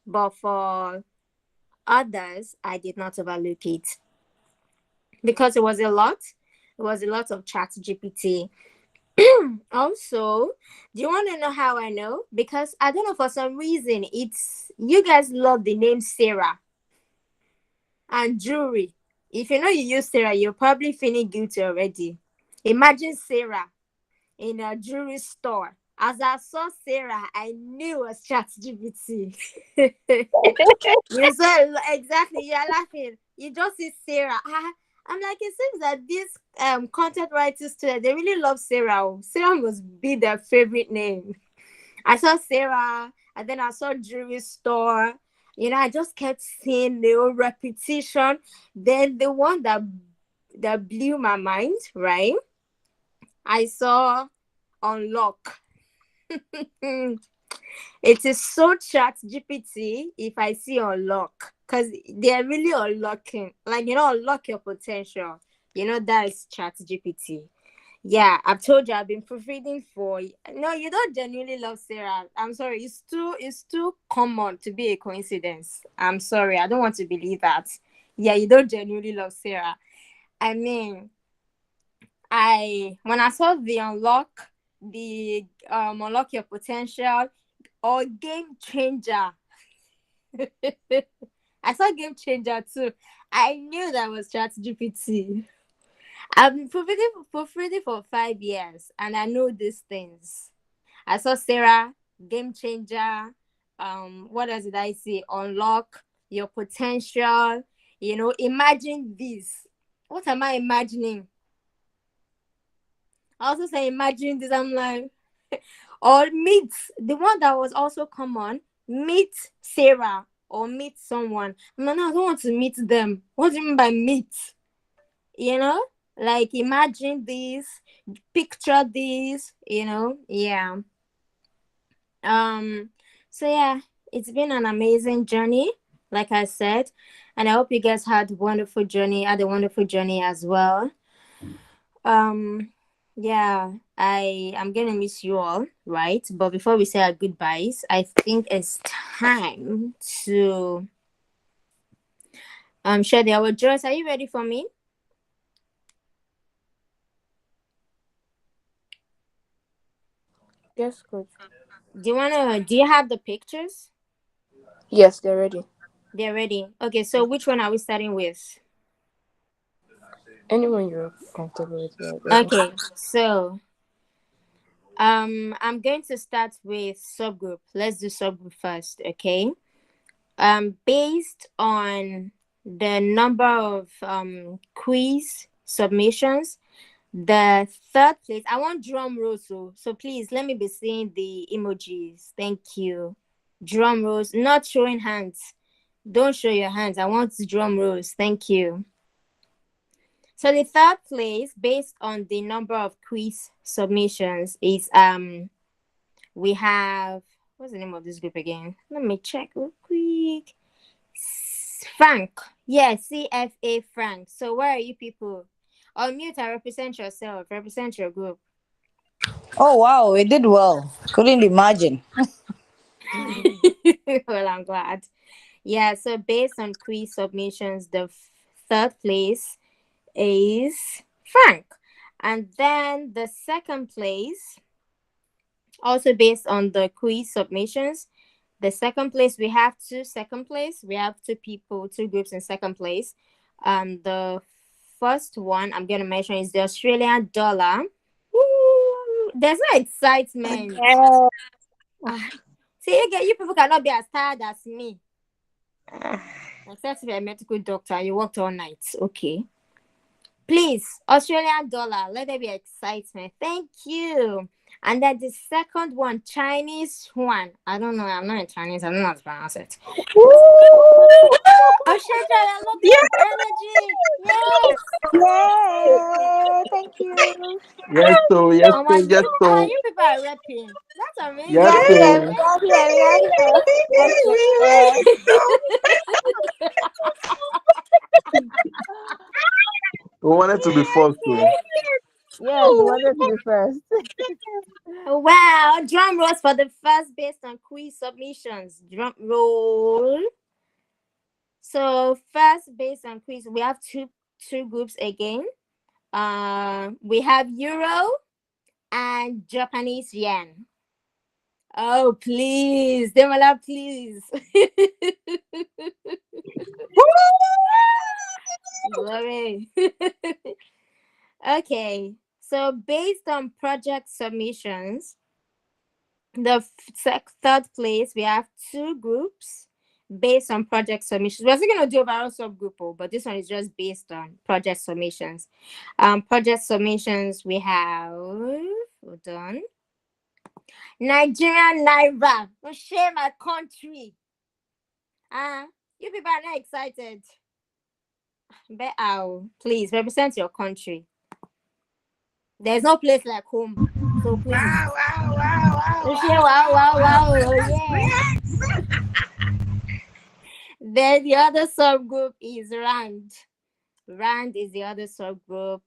but for others, I did not overlook it because it was a lot. It was a lot of Chat GPT. Also, do you want to know how I know? Because I don't know, for some reason, it's you guys love the name Sarah and jewelry. If you know you use Sarah, you're probably feeling guilty already. Imagine Sarah in a jewelry store. As I saw Sarah, I knew it was ChatGPT. You saw exactly. You're laughing. You just see Sarah. I'm like, it seems that these content writers today, they really love Sarah. Sarah must be their favorite name. I saw Sarah, and then I saw jewelry store. You know, I just kept seeing the old repetition. Then the one that blew my mind, right? I saw unlock. It is so Chat GPT if I see unlock, because they're really unlocking, like, you know, unlock your potential. You know, that is Chat GPT. Yeah, I've told you I've been proofreading for. No, you don't genuinely love Sarah. I'm sorry, it's too common to be a coincidence. I'm sorry, I don't want to believe that. Yeah, you don't genuinely love Sarah. I mean, when I saw the unlock your potential or game changer. I saw game changer too. I knew that was Chat GPT. I've been proofreading for 5 years and I know these things. I saw Sarah, game changer. What else did I see? Unlock your potential. You know, imagine this. What am I imagining? I also say imagine this. I'm like, or meet the one that was also common. Meet Sarah or meet someone. No, I don't want to meet them. What do you mean by meet? You know, like imagine this, picture this. You know, yeah. So yeah, it's been an amazing journey, like I said, and I hope you guys had a wonderful journey as well. Yeah, I'm gonna miss you all, right? But before we say our goodbyes, I think it's time to share the hour. Joyce, are you ready for me? Yes, coach. Do you have the pictures? Yes, they're ready. They're ready. Okay, so which one are we starting with? Anyone you're comfortable with, you're ready. Okay, so I'm going to start with subgroup. Let's do subgroup first, okay? Based on the number of quiz submissions, the third place, I want drum rolls, so please let me be seeing the emojis. Thank you. Drum rolls, not showing hands. Don't show your hands. I want drum rolls. Thank you. So the third place, based on the number of quiz submissions, is we have, what's the name of this group again? Let me check real quick. Frank. Yeah, CFA Frank. So where are you people? Unmute and represent yourself. Represent your group. Oh wow, we did well. Couldn't imagine. Well, I'm glad. Yeah, so based on quiz submissions, the third place is Frank. And then the second place, also based on the quiz submissions, the second place, we have second place. We have two people, two groups in second place. The first one I'm gonna mention is the Australian dollar. Woo! There's no excitement. Yeah. See, you people cannot be as tired as me. Except if you're a medical doctor, you worked all night. Okay. Please, Australian dollar, let there be excitement. Thank you. And then the second one, Chinese yuan. I don't know. I'm not in Chinese. I don't know how to pronounce it. Australia, I love your energy. Yes. Yay! Thank you. Yes, so yes, Oh so my yes, God. so You people are rapping. That's yes, Yes, amazing. yes, so we are here. We are here. Yes, yes. we wanted to be first, so Yes, we wanted to be first. Wow. Drum rolls for the first based on quiz submissions. Drum roll. So first based on quiz, we have two groups again. We have Euro and Japanese yen. Oh, please, Demola, please. Glory. Okay, so based on project submissions, the third place, we have two groups based on project submissions. We're still going to do overall subgroup, but this one is just based on project submissions. Project submissions, we have, hold on. Nigerian Naira. Don't share my country. You people are not excited. But please represent your country. There's no place like home. So please. Don't share, wow. Yeah. Then the other subgroup is Rand. Rand is the other subgroup.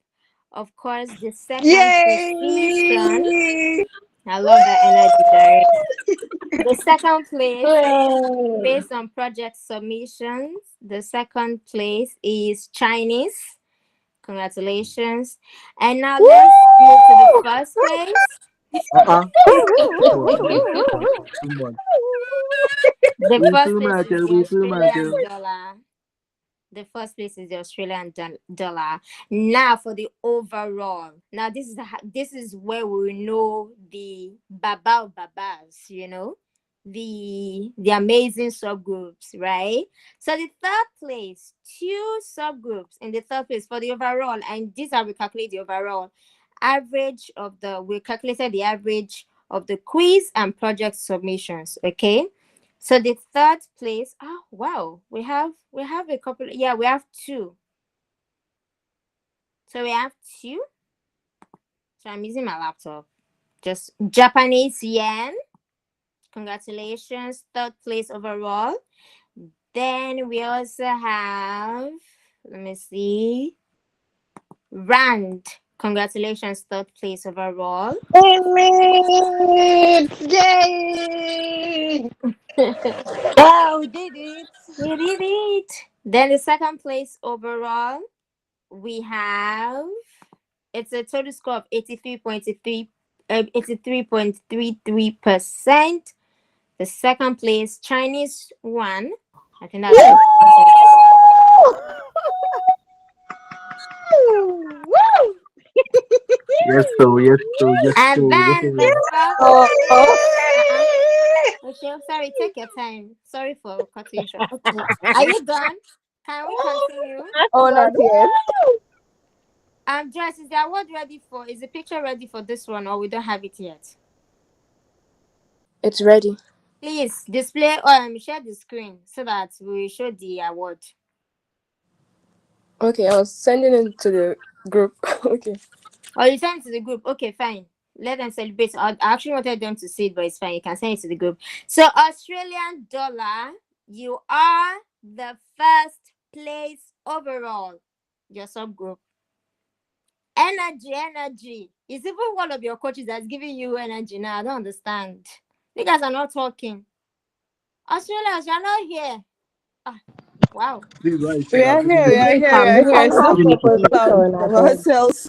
Of course, the second position. Yay! I love that energy, Derek. The second place, based on project submissions, the second place is Chinese. Congratulations. And now let's move to the first place. uh-uh. Too much. The We first too place much, is the we too much. Australian dollar. The first place is the Australian dollar. Now for the overall. Now this is where we know the baba of babas, the amazing subgroups, right? So the third place, two subgroups in the third place for the overall, and this how we calculate the overall average we calculated the average of the quiz and project submissions. Okay. So the third place, wow, we have a couple. Yeah, we have two. So we have two. So I'm using my laptop. Just Japanese yen. Congratulations, third place overall. Then we also have, let me see, Rand. Congratulations, third place overall. Yay! Wow, we did it. We did it. Then the second place overall, we have, it's a total score of 83.33%. The second place, Chinese one. I think that's it. Yes, so yes, so yes, And so yes, then the first okay, sorry, take your time. Sorry for cutting you short. Okay. Are you done? Can we continue? Oh, not yet. Joyce, is the award ready for? Is the picture ready for this one, or we don't have it yet? It's ready. Please display share the screen so that we show the award. Okay, I was sending it to the group. Okay. Oh, you send it to the group. Okay, fine. Let them celebrate. I actually wanted them to see it, but it's fine. You can send it to the group. So Australian dollar, you are the first place overall. Your subgroup. Energy. Is even one of your coaches that's giving you energy now. I don't understand. You guys are not talking. Australians, you're not here. Wow. This is why I We said are I'm here. putting We the are here. We are This here. is It's how not we proper beat sound on of our heads. ourselves.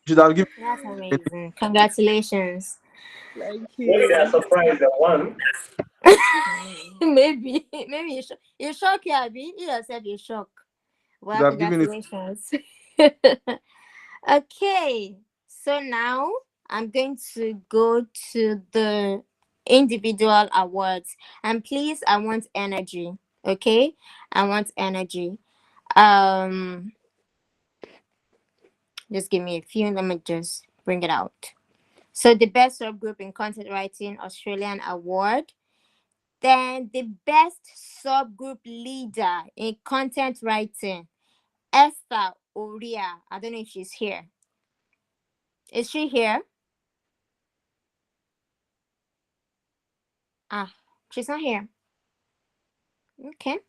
Should have given. That's amazing. Congratulations. Thank Maybe they are you. surprised they won. Maybe you shock you, Abby. You yourself you shock. Should Well, have given it. congratulations. Okay, so now I'm going to go to the individual awards, and please, I want energy. Okay, I want energy. Um, just give me a few. Let me just bring it out. So the best subgroup in content writing Australian award. Then the best subgroup leader in content writing Esther Oria. I don't know if she's here. Is she here? Ah, she's not here. Okay.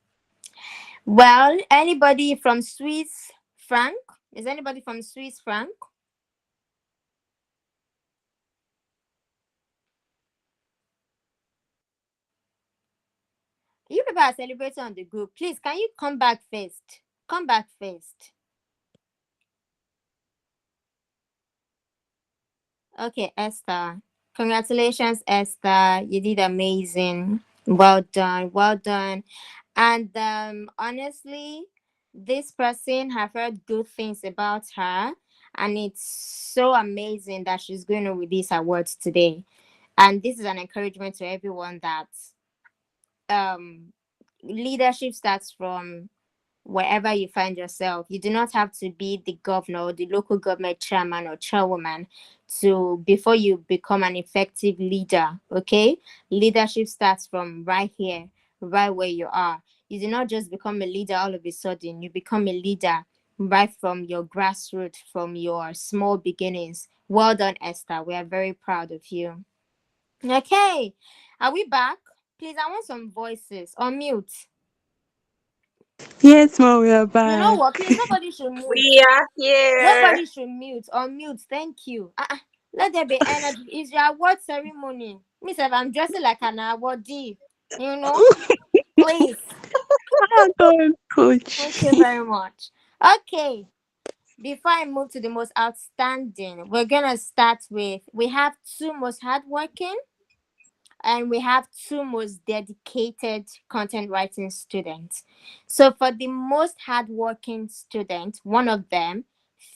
Well, anybody from Swiss franc? Is anybody from Swiss franc? You people are celebrating on the group. Please, can you come back first? Come back first. Okay, Esther. Congratulations, Esther. You did amazing. Well done. Well done. And honestly, this person have heard good things about her, and it's so amazing that she's going to release awards today. And this is an encouragement to everyone that um leadership starts from wherever you find yourself. You do not have to be the governor or the local government chairman or chairwoman to before you become an effective leader. Okay, leadership starts from right here, right where you are. You do not just become a leader all of a sudden. You become a leader right from your grassroots, from your small beginnings. Well done, Esther. We are very proud of you. Okay, are we back? Please, I want some voices on mute. Yes, mom, we are You know back. what? Please, nobody should mute. We are here. Nobody should mute. Unmute. Thank you. Let there be energy. It's your award ceremony. Miss, if I'm dressing like an awardee, you know, please. Ah, God, Thank coach. you very much. Okay. Before I move to the most outstanding, we're gonna start with we have two most hardworking and we have two most dedicated content writing students. So for the most hardworking student, one of them,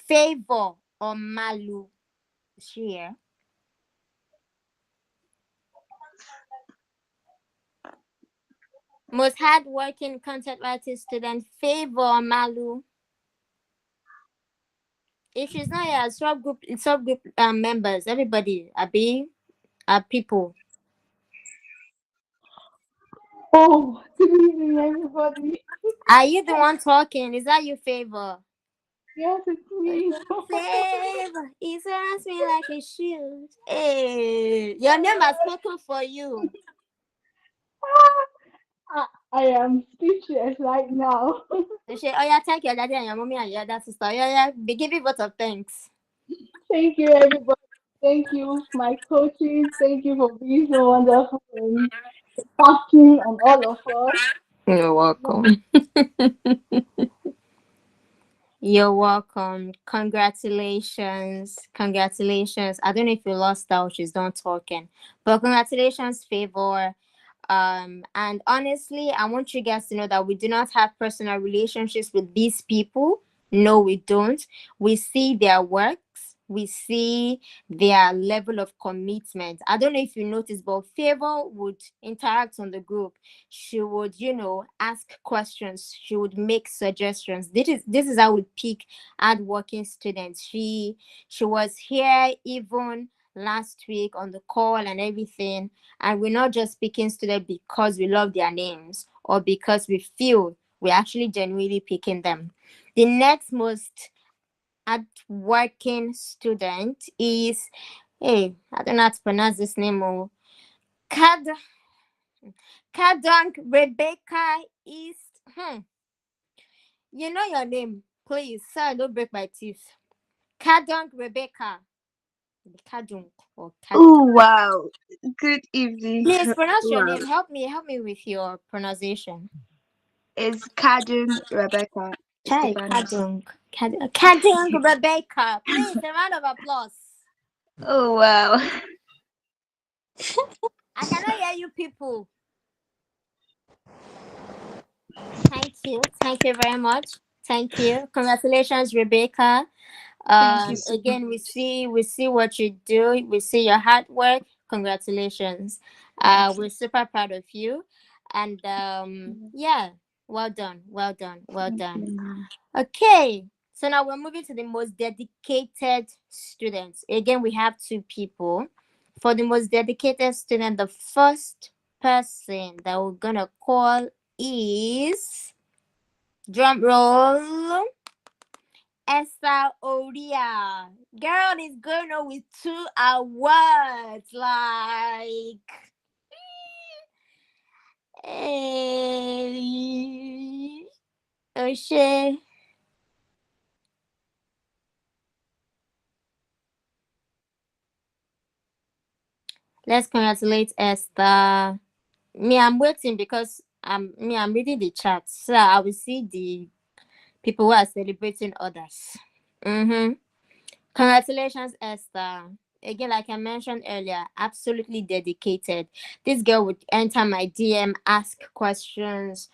Favor or Malu, is she here? Most hardworking content writing student, Favor or Malu. If she's not here, subgroup members, everybody, are people. Oh, good evening, everybody. Are you the one talking? Is that you, Favor? Yes, it's me. Favor, he surrounds me like a shield. Hey, your name has spoken for you. I am speechless right now. You say, oh yeah, thank your daddy and your mommy and your other sister. Yeah, yeah, be giving vote of thanks. Thank you, everybody. Thank you, my coaches. Thank you for being so wonderful and impacting on all of us. You're welcome. You're welcome. Congratulations. Congratulations. I don't know if you lost out, she's done talking. But congratulations, Favor. And honestly, I want you guys to know that we do not have personal relationships with these people. No, we don't. We see their works, we see their level of commitment. I don't know if you noticed, but Favor would interact on the group. She would, ask questions. She would make suggestions. This is how we pick hardworking students. She was here even last week on the call and everything, and we're not just picking students because we love their names or because we feel we're actually genuinely picking them. The next most hardworking student is, hey, I don't know how to pronounce this name. Kad Kadunk Rebecca East. You know your name, please, sir. Don't break my teeth. Kadunk Rebecca. Kadunk or Kadunk. Oh wow. Good evening. Please pronounce your Wow. name. Help me with your pronunciation. It's Kadun Rebecca Chai Estefanus. Kadunk. Cutting Rebecca. Please, a round of applause. Oh wow. I cannot hear you people. Thank you. Thank you very much. Thank you. Congratulations, Rebecca. Thank you so Again, we see what you do. We see your hard work. Congratulations. We're super proud of you. And yeah, well done. Well done. Well done. much. Okay. So now we're moving to the most dedicated students. Again, we have two people. For the most dedicated student, the first person that we're gonna call is drum roll. Esther Oria. Girl is going on with 2 awards. Like, hey, Oshe. Let's congratulate Esther. Me, I'm waiting because I'm reading the chat. So I will see the people who are celebrating others. Mm-hmm. Congratulations, Esther. Again, like I mentioned earlier, absolutely dedicated. This girl would enter my DM, ask questions,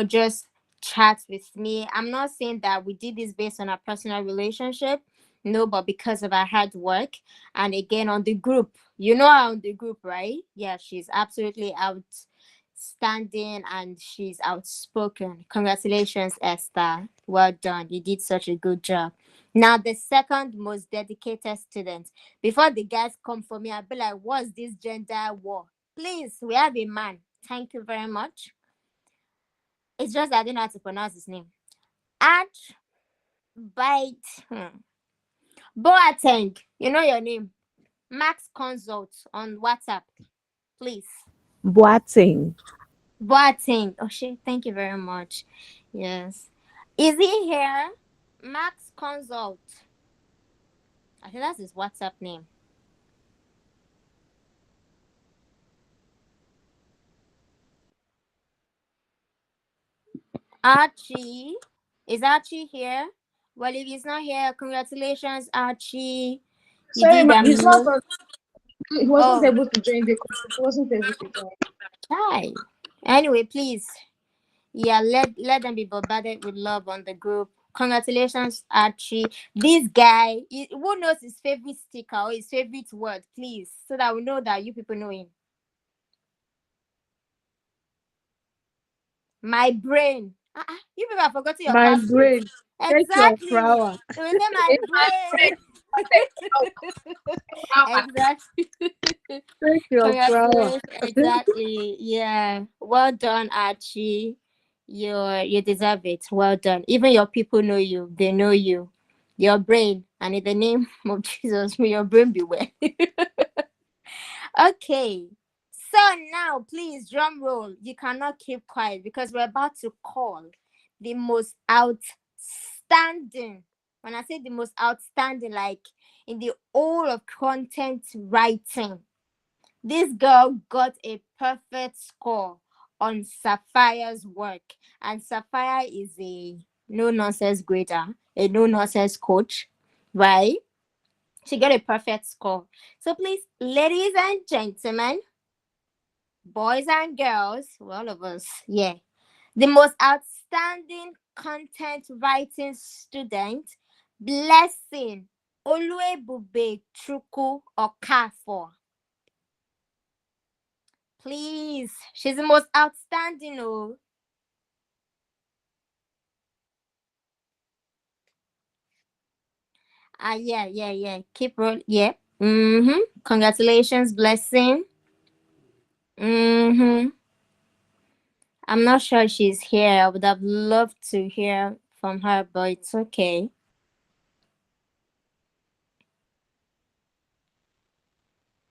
just chat with me. I'm not saying that we did this based on our personal relationship. No, but because of our hard work. And again, on the group, her on the group, right? Yeah, she's absolutely outstanding and she's outspoken. Congratulations, Esther. Well done. You did such a good job. Now, the second most dedicated student. Before the guys come for me, I'll be like, what's this gender war? Please, we have a man. Thank you very much. It's just that I don't know how to pronounce his name. Arch Bite Boateng. You know your name. Max Consult on WhatsApp. Please. Boating. Boateng. Oh, shit. Thank you very much. Yes. Is he here? Max Consult. I think that's his WhatsApp name. Archie. Is Archie here? Well, if he's not here, congratulations, Archie. You Sorry, did ma, he's not. amazing. He wasn't Oh, able to join the call. He wasn't able to join. hi. Anyway, please. Yeah, let them be bombarded with love on the group. Congratulations, Archie. This guy, who knows his favorite sticker or his favorite word, please, so that we know that you people know him. My brain. You people have forgotten your My classmates. brain. Take your Exactly. flower. They will say my brain. Exactly. Take your flower. Congratulations. Exactly. Yeah. Well done, Archie. You deserve it. Well done. Even your people know you. They know you. Your brain. And in the name of Jesus, may your brain be well. Okay. So now, please, drum roll. You cannot keep quiet because we're about to call the most outstanding. When I say the most outstanding, like in the whole of content writing, this girl got a perfect score on Sapphire's work. And Sapphire is a no nonsense grader, a no nonsense coach, right? She got a perfect score. So please, ladies and gentlemen, boys and girls, all of us, yeah. The most outstanding content writing student, Blessing Oluebube Chuku Okafor. Please, she's the most outstanding. Oh, yeah. Keep rolling. Yeah. Congratulations, Blessing. I'm not sure she's here. I would have loved to hear from her, but it's okay.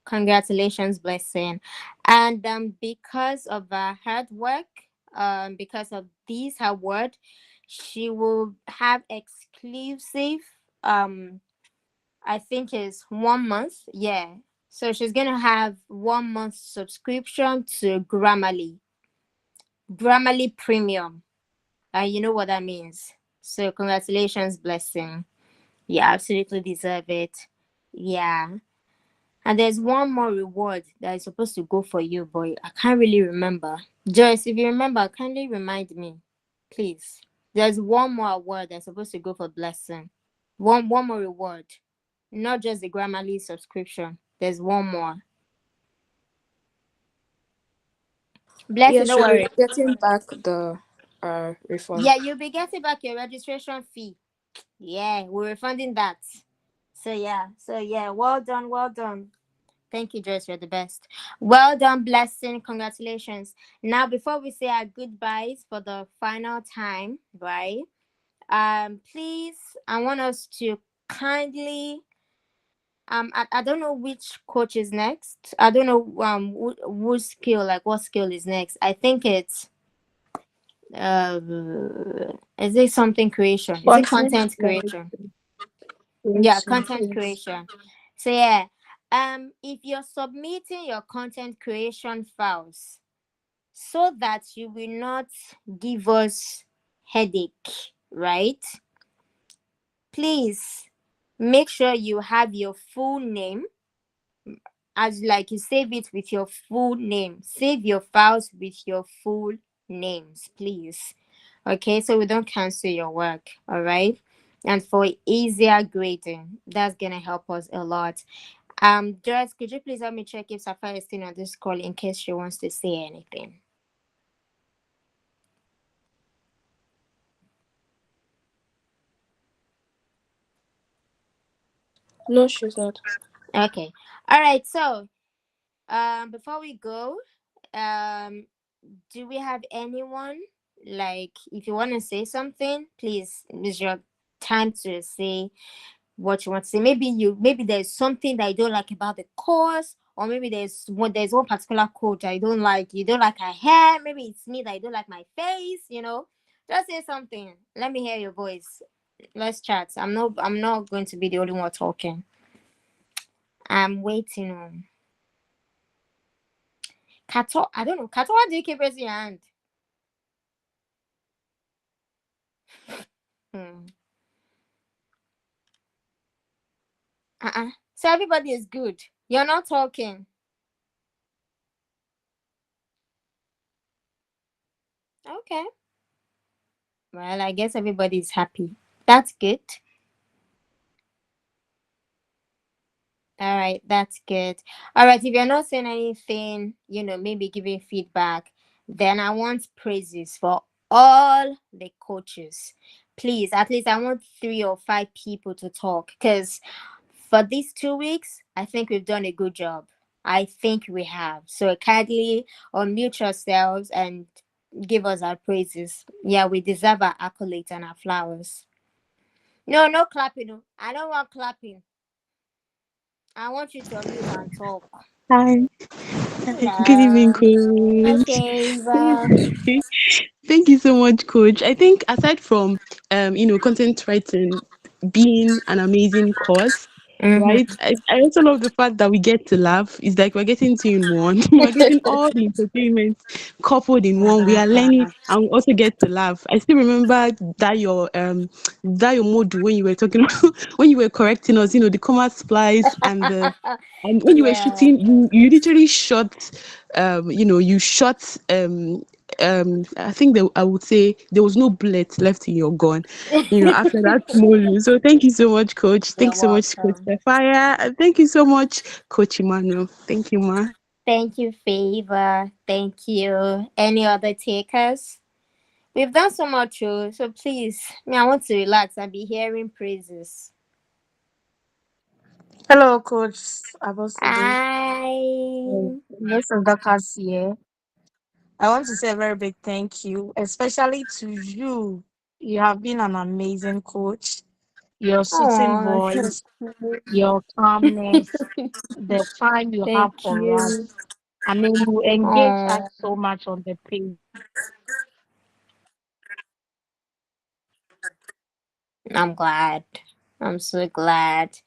Congratulations, Blessing. And because of her hard work, because of this award, she will have exclusive I think is 1 month. Yeah. So she's gonna have 1 month subscription to Grammarly. Grammarly Premium. You know what that means. So congratulations, Blessing. You absolutely deserve it. Yeah. And there's one more reward that is supposed to go for you, but I can't really remember. Joyce, if you remember, kindly remind me, please. There's one more award that's supposed to go for Blessing. One more reward. Not just the Grammarly subscription. There's one more. Blessing, Yes, don't you'll be worry. getting back the refund. Yeah, you'll be getting back your registration fee. Yeah, we're refunding that. So yeah, well done, well done. Thank you, Joyce. You're the best. Well done, Blessing. Congratulations. Now, before we say our goodbyes for the final time, right? Please, I want us to kindly. I don't know which coach is next. I don't know whose skill, like what skill is next. I think it's uh, is it something creation? Is it Content content creation? Yeah, creation, content please. creation. So yeah, if you're submitting your content creation files so that you will not give us headache, right? Please make sure you have your full name, as like you save it with your full name. Save your files with your full names, please. Okay, so we don't cancel your work, all right? And for easier grading, that's gonna help us a lot. Joyce, could you please help me check if Sapphire is still on this call in case she wants to say anything? No, she's not. Okay. All right. So, before we go, do we have anyone, like, if you want to say something, please, it's your time to say what you want to say. Maybe there's something that you don't like about the course, or maybe there's one particular coach I don't like. You don't like her hair. Maybe it's me that you don't like my face. Just say something. Let me hear your voice. Let's chat. I'm not going to be the only one talking. I'm waiting on Kato. I don't know. Kato, why do you keep raising your hand? Hmm. So everybody is good. You're not talking. Okay. Well, I guess everybody's happy. That's good. All right, that's good. All right, if you're not saying anything, maybe giving feedback, then I want praises for all the coaches. Please, at least I want 3 or 5 people to talk, because for these 2 weeks, I think we've done a good job. I think we have. So kindly unmute yourselves and give us our praises. Yeah, we deserve our accolades and our flowers. No, no clapping. No. I don't want clapping. I want you to unmute and talk. Hi. Good evening, Hello. Hi, coach. Favor. Thank you so much, coach. I think aside from content writing being an amazing course, right? Mm-hmm. I also love the fact that we get to laugh. It's like we're getting two in one. We're getting all the entertainment coupled in one. We are learning and we also get to laugh. I still remember that your module when you were talking when you were correcting us, the comma splice and when you were Yeah. shooting, you literally shot, you shot, I think that I would say there was no bullet left in your gun, after that moment. So thank you so much, Coach. You're Thanks so much, Coach welcome. Fire. And thank you so much, Coach Emmanuel. Thank you, ma. Thank you, Favor. Thank you. Any other takers? We've done so much, so please, I want to relax and be hearing praises. Hello, Coach Abosede. I. This is Dr. here. I want to say a very big thank you, especially to you. You have been an amazing coach. Your soothing Oh, thank voice, you. your calmness, the time you have Thank for us. you. I mean, you engage us Oh, so much on the page. I'm glad. I'm so glad.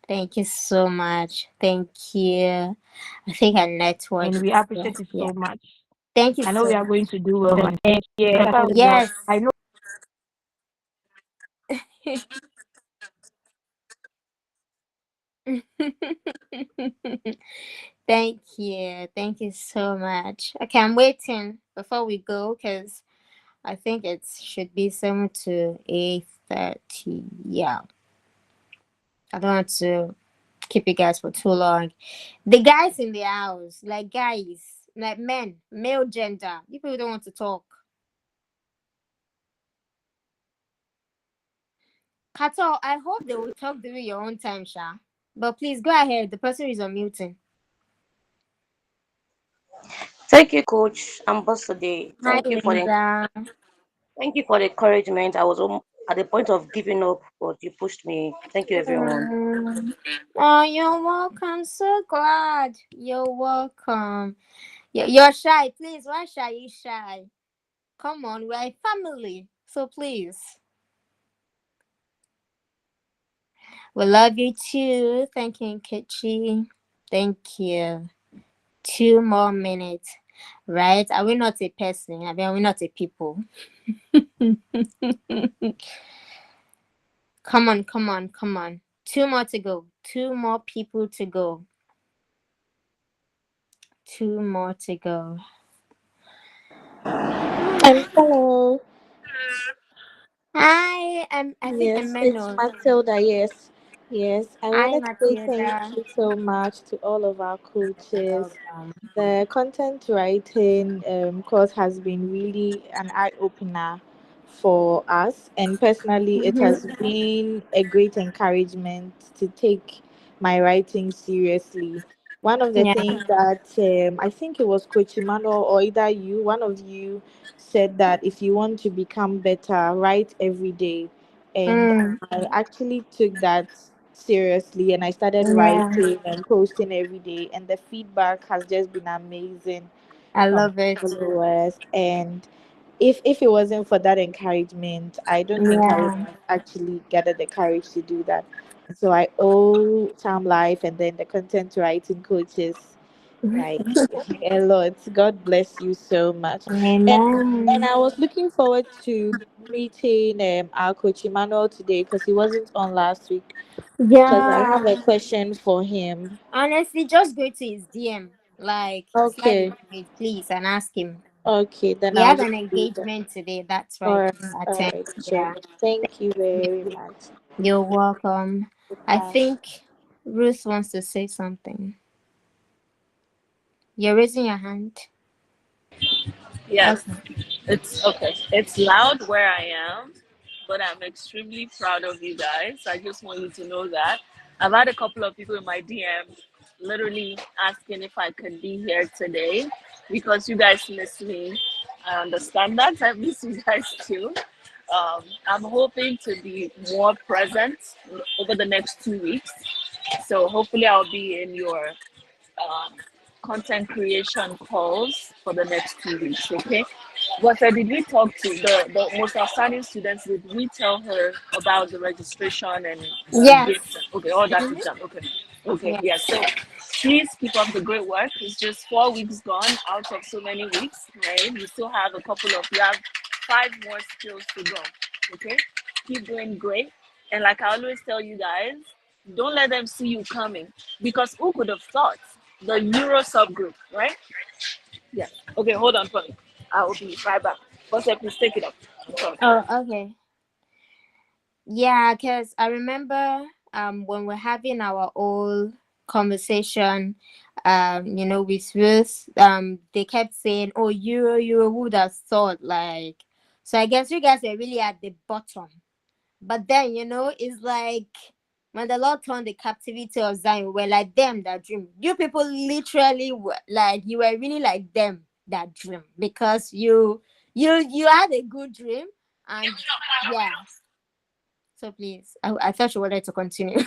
Thank you so much. Thank you. I think our network. And we Yeah, appreciate it yeah. so much. Thank you I know so we are much. going to do well next year. Yes. I know Thank you so much. Okay, I'm waiting before we go because I think it should be 7 to 8:30. Yeah, I don't want to keep you guys for too long. The guys in the house, like guys, like men, male gender, you people don't want to talk. Kato, I hope they will talk during your own time, Sha. But please go ahead. The person is unmuting. Thank you, Coach Ambassador. Hi, Thank Linda. you for the encouragement. I was at the point of giving up, but you pushed me. Thank you, everyone. Oh, you're welcome. So glad. You're welcome. You're shy. Please, why shy? You shy? Come on, we're a family. So please. We love you too. Thank you, Kichi. Thank you. 2 more minutes. Right? Are we not a person? I mean, are we not a people? Come on, come on, come on. 2 more to go. 2 more people to go. 2 more to go. Hello. Hi, I think Yes, it's Emmanuel. Matilda. Yes, yes. I Hi, wanted to say thank Matilda. you so much to all of our coaches. Welcome. The content writing course has been really an eye opener for us, and personally, it has been a great encouragement to take my writing seriously. One of the Yeah. things that I think it was Coach Emmanuel or either you, one of you said that if you want to become better, write every day. And Mm, I actually took that seriously and I started yeah. writing and posting every day, and the feedback has just been amazing I from love it. followers. And if it wasn't for that encouragement, I don't think I would Yeah. have actually gathered the courage to do that. So I owe Time Life and then the content writing coaches like a lot. God bless you so much. And Amen. I was looking forward to meeting our coach Emmanuel today because he wasn't on last week. Because I have a Yeah. question for him. Honestly, just go to his DM. Like, slide Okay, into it, please, and ask him. okay, then He I'll has just an do that. engagement today. That's why All I right, couldn't all attend. right, sure. Yeah. Thank you very much. You're welcome. I Goodbye. think Ruth wants to say something. You're raising your hand. Yes, Okay. it's okay. It's loud where I am, but I'm extremely proud of you guys. I just want you to know that. I've had a couple of people in my DM literally asking if I could be here today because you guys miss me. I understand that. I miss you guys too. I'm hoping to be more present over the next 2 weeks. So hopefully I'll be in your um, content creation calls for the next 2 weeks, okay? But did we talk to the most outstanding students? Did we tell her about the registration and the Yes. gifts? Okay, all that Mhm. is done. Okay, okay, Yeah. yeah. So please keep up the great work. It's just 4 weeks gone out of so many weeks, right? We still have you have 5 more skills to go, okay? Keep doing great. And like I always tell you guys, don't let them see you coming because who could have thought the Euro subgroup, right? Yeah. Okay, hold on for me. I will be right back. One second, please take it up. I'm sorry. Oh, okay. Yeah, because I remember when we're having our old conversation, with Ruth, they kept saying, "Oh, Euro, who would have thought?" Like, so I guess you guys are really at the bottom. But then, it's like when the Lord turned the captivity of Zion, we're like them that dream. You people literally were like, you were really like them that dream because you had a good dream, and yeah. So please, I thought you wanted to continue.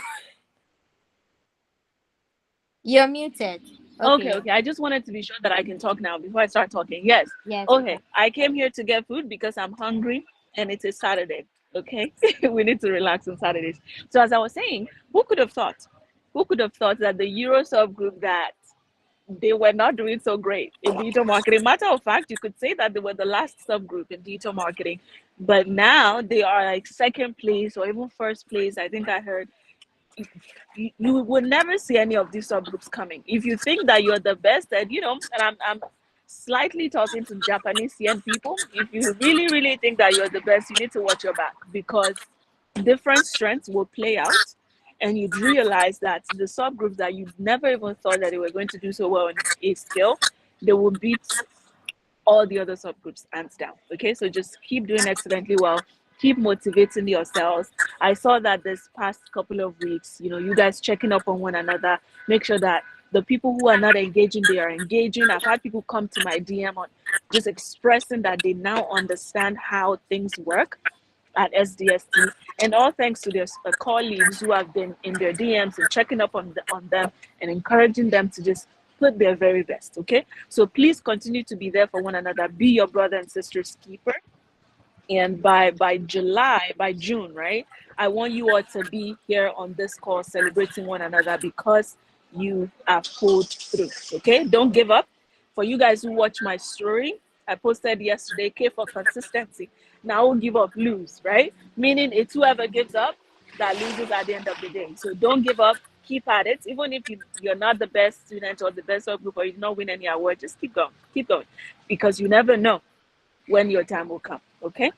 You're muted. Okay, Okay. okay. I just wanted to be sure that I can talk now before I start talking. Yes. Yes, you Okay. can. I came here to get food because I'm hungry and it is Saturday. Okay. We need to relax on Saturdays. So as I was saying, who could have thought? Who could have thought that the Euro subgroup that they were not doing so great in digital marketing. Matter of fact, you could say that they were the last subgroup in digital marketing, but now they are like second place or even first place. I think I heard you would never see any of these subgroups coming. If you think that you're the best, and I'm slightly talking to Japanese young people. If you really think that you're the best, you need to watch your back, because different strengths will play out, and you'd realize that the subgroups that you never even thought that they were going to do so well in a skill, they will beat all the other subgroups hands down. Okay, so just keep doing excellently well, keep motivating yourselves. I saw that this past couple of weeks, you guys checking up on one another, make sure that the people who are not engaging, they are engaging. I've had people come to my DM on just expressing that they now understand how things work at SDST, and all thanks to their colleagues who have been in their DMs and checking up on them and encouraging them to just put their very best. Okay, so please continue to be there for one another. Be your brother and sister's keeper, and by July, by June, right, I want you all to be here on this call celebrating one another, because you have pulled through. Okay, don't give up. For you guys who watch my story, I posted yesterday, K for consistency. Now won't give up, lose, right? Meaning it's whoever gives up that loses at the end of the day. So don't give up, keep at it. Even if you're not the best student or the best group, or you don't win any award, just keep going, because you never know when your time will come. Okay,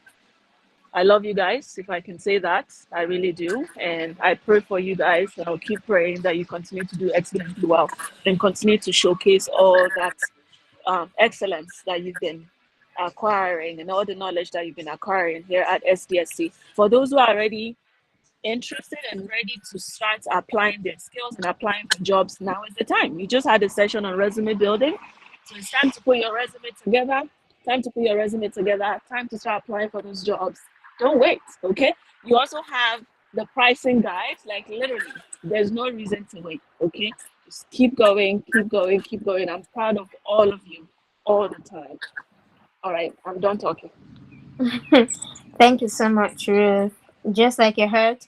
I love you guys, if I can say that. I really do. And I pray for you guys, and I'll keep praying that you continue to do excellently well and continue to showcase all that excellence that you've been acquiring, and all the knowledge that you've been acquiring here at SDSC. For those who are already interested and ready to start applying their skills and applying for jobs, now is the time. You just had a session on resume building. So it's time to put your resume together. Time to start applying for those jobs. Don't wait, okay? You also have the pricing guide. Like, literally, there's no reason to wait, okay? Just keep going, keep going, keep going. I'm proud of all of you all the time. All right, I'm done talking. Thank you so much, Ruth. Just like you heard,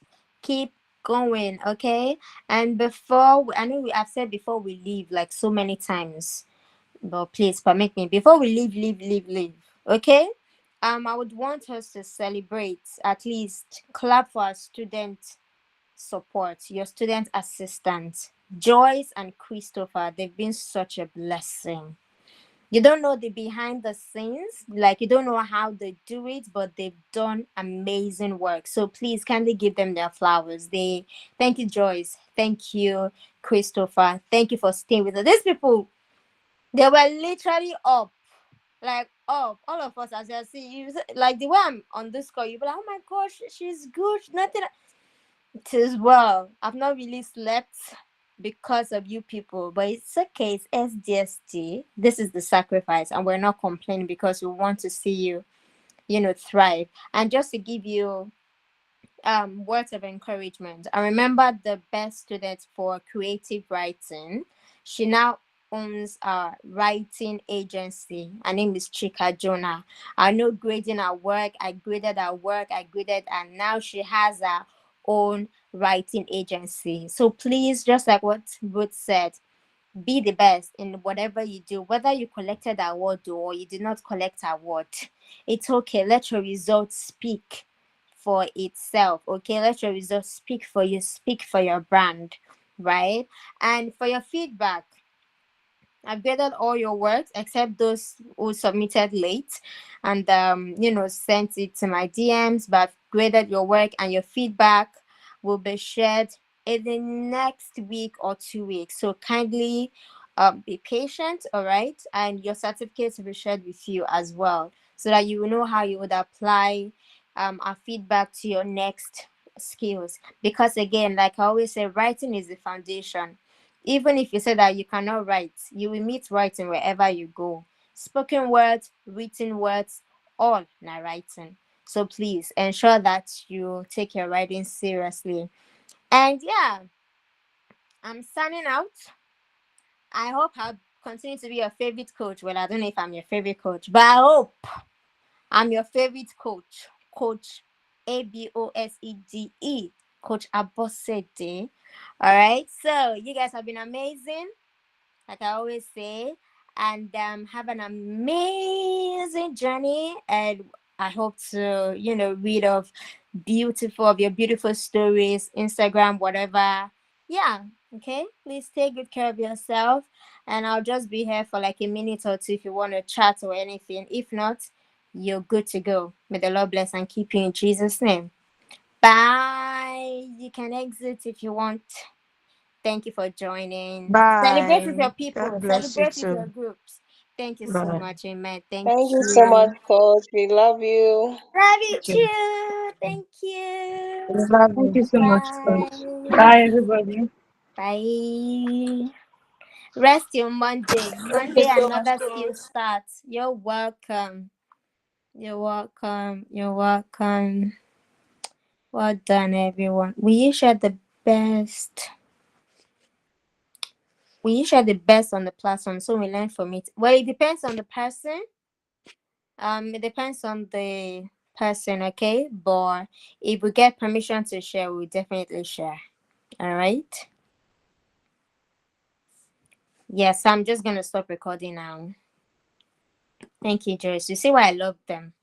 keep going, okay? And I know I've said before we leave like so many times, but please permit me before we leave, okay? I would want us to celebrate, at least clap for our student support, your student assistant, Joyce and Christopher. They've been such a blessing. You don't know the behind the scenes, like you don't know how they do it, but they've done amazing work. So please kindly give them their flowers. Thank you, Joyce. Thank you, Christopher. Thank you for staying with us. These people, they were literally up, like up. All of us, as you see, like the way I'm on this call, you be like, oh my gosh, she's good. Nothing. It is well. I've not really slept because of you people, but it's okay. It's SDST. This is the sacrifice, and we're not complaining because we want to see you, thrive. And just to give you words of encouragement, I remember the best student for creative writing. She now owns a writing agency. Her name is Chika Jonah. I know grading her work. I graded, and now she has her own writing agency. So please, just like what Ruth said, be the best in whatever you do, whether you collected an award or you did not collect an award. It's okay. Let your results speak for itself. Okay, let your results speak for you, speak for your brand, right? And for your feedback, I've graded all your works except those who submitted late and sent it to my DMs, but I've graded your work, and your feedback will be shared in the next week or 2 weeks. So kindly be patient, all right? And your certificates will be shared with you as well, so that you will know how you would apply our feedback to your next skills. Because again, like I always say, writing is the foundation. Even if you say that you cannot write, you will meet writing wherever you go. Spoken words, written words, all not writing. So please ensure that you take your writing seriously. And yeah, I'm signing out. I hope I'll continue to be your favorite coach. Well, I don't know if I'm your favorite coach, but I hope I'm your favorite coach. Coach Abosede. Coach Abosede. All right. So you guys have been amazing. like I always say, and have an amazing journey. And I hope to, read of your beautiful stories, Instagram, whatever. Yeah. Okay. Please take good care of yourself. And I'll just be here for like a minute or two if you want to chat or anything. If not, you're good to go. May the Lord bless and keep you in Jesus' name. Bye. You can exit if you want. Thank you for joining. Celebrate with your Bye. God people. bless you Celebrate with your too. groups. Thank you so Bye. much. Amen. Thank Thank you so much, you. coach. We love you. Love you Okay. too. Thank you. Love Thank you. you so much, coach. Bye. Bye, everybody. Bye. Rest till Monday. Thank you Monday, so much, another skill coach. starts. You're welcome. You're welcome. You're welcome. Well done, everyone. We share the best. We share the best on the platform, so we learn from it. Well, it depends on the person. It depends on the person, okay? But if we get permission to share, we'll definitely share. All right. Yes, I'm just gonna stop recording now. Thank you, Joyce. You see why I love them.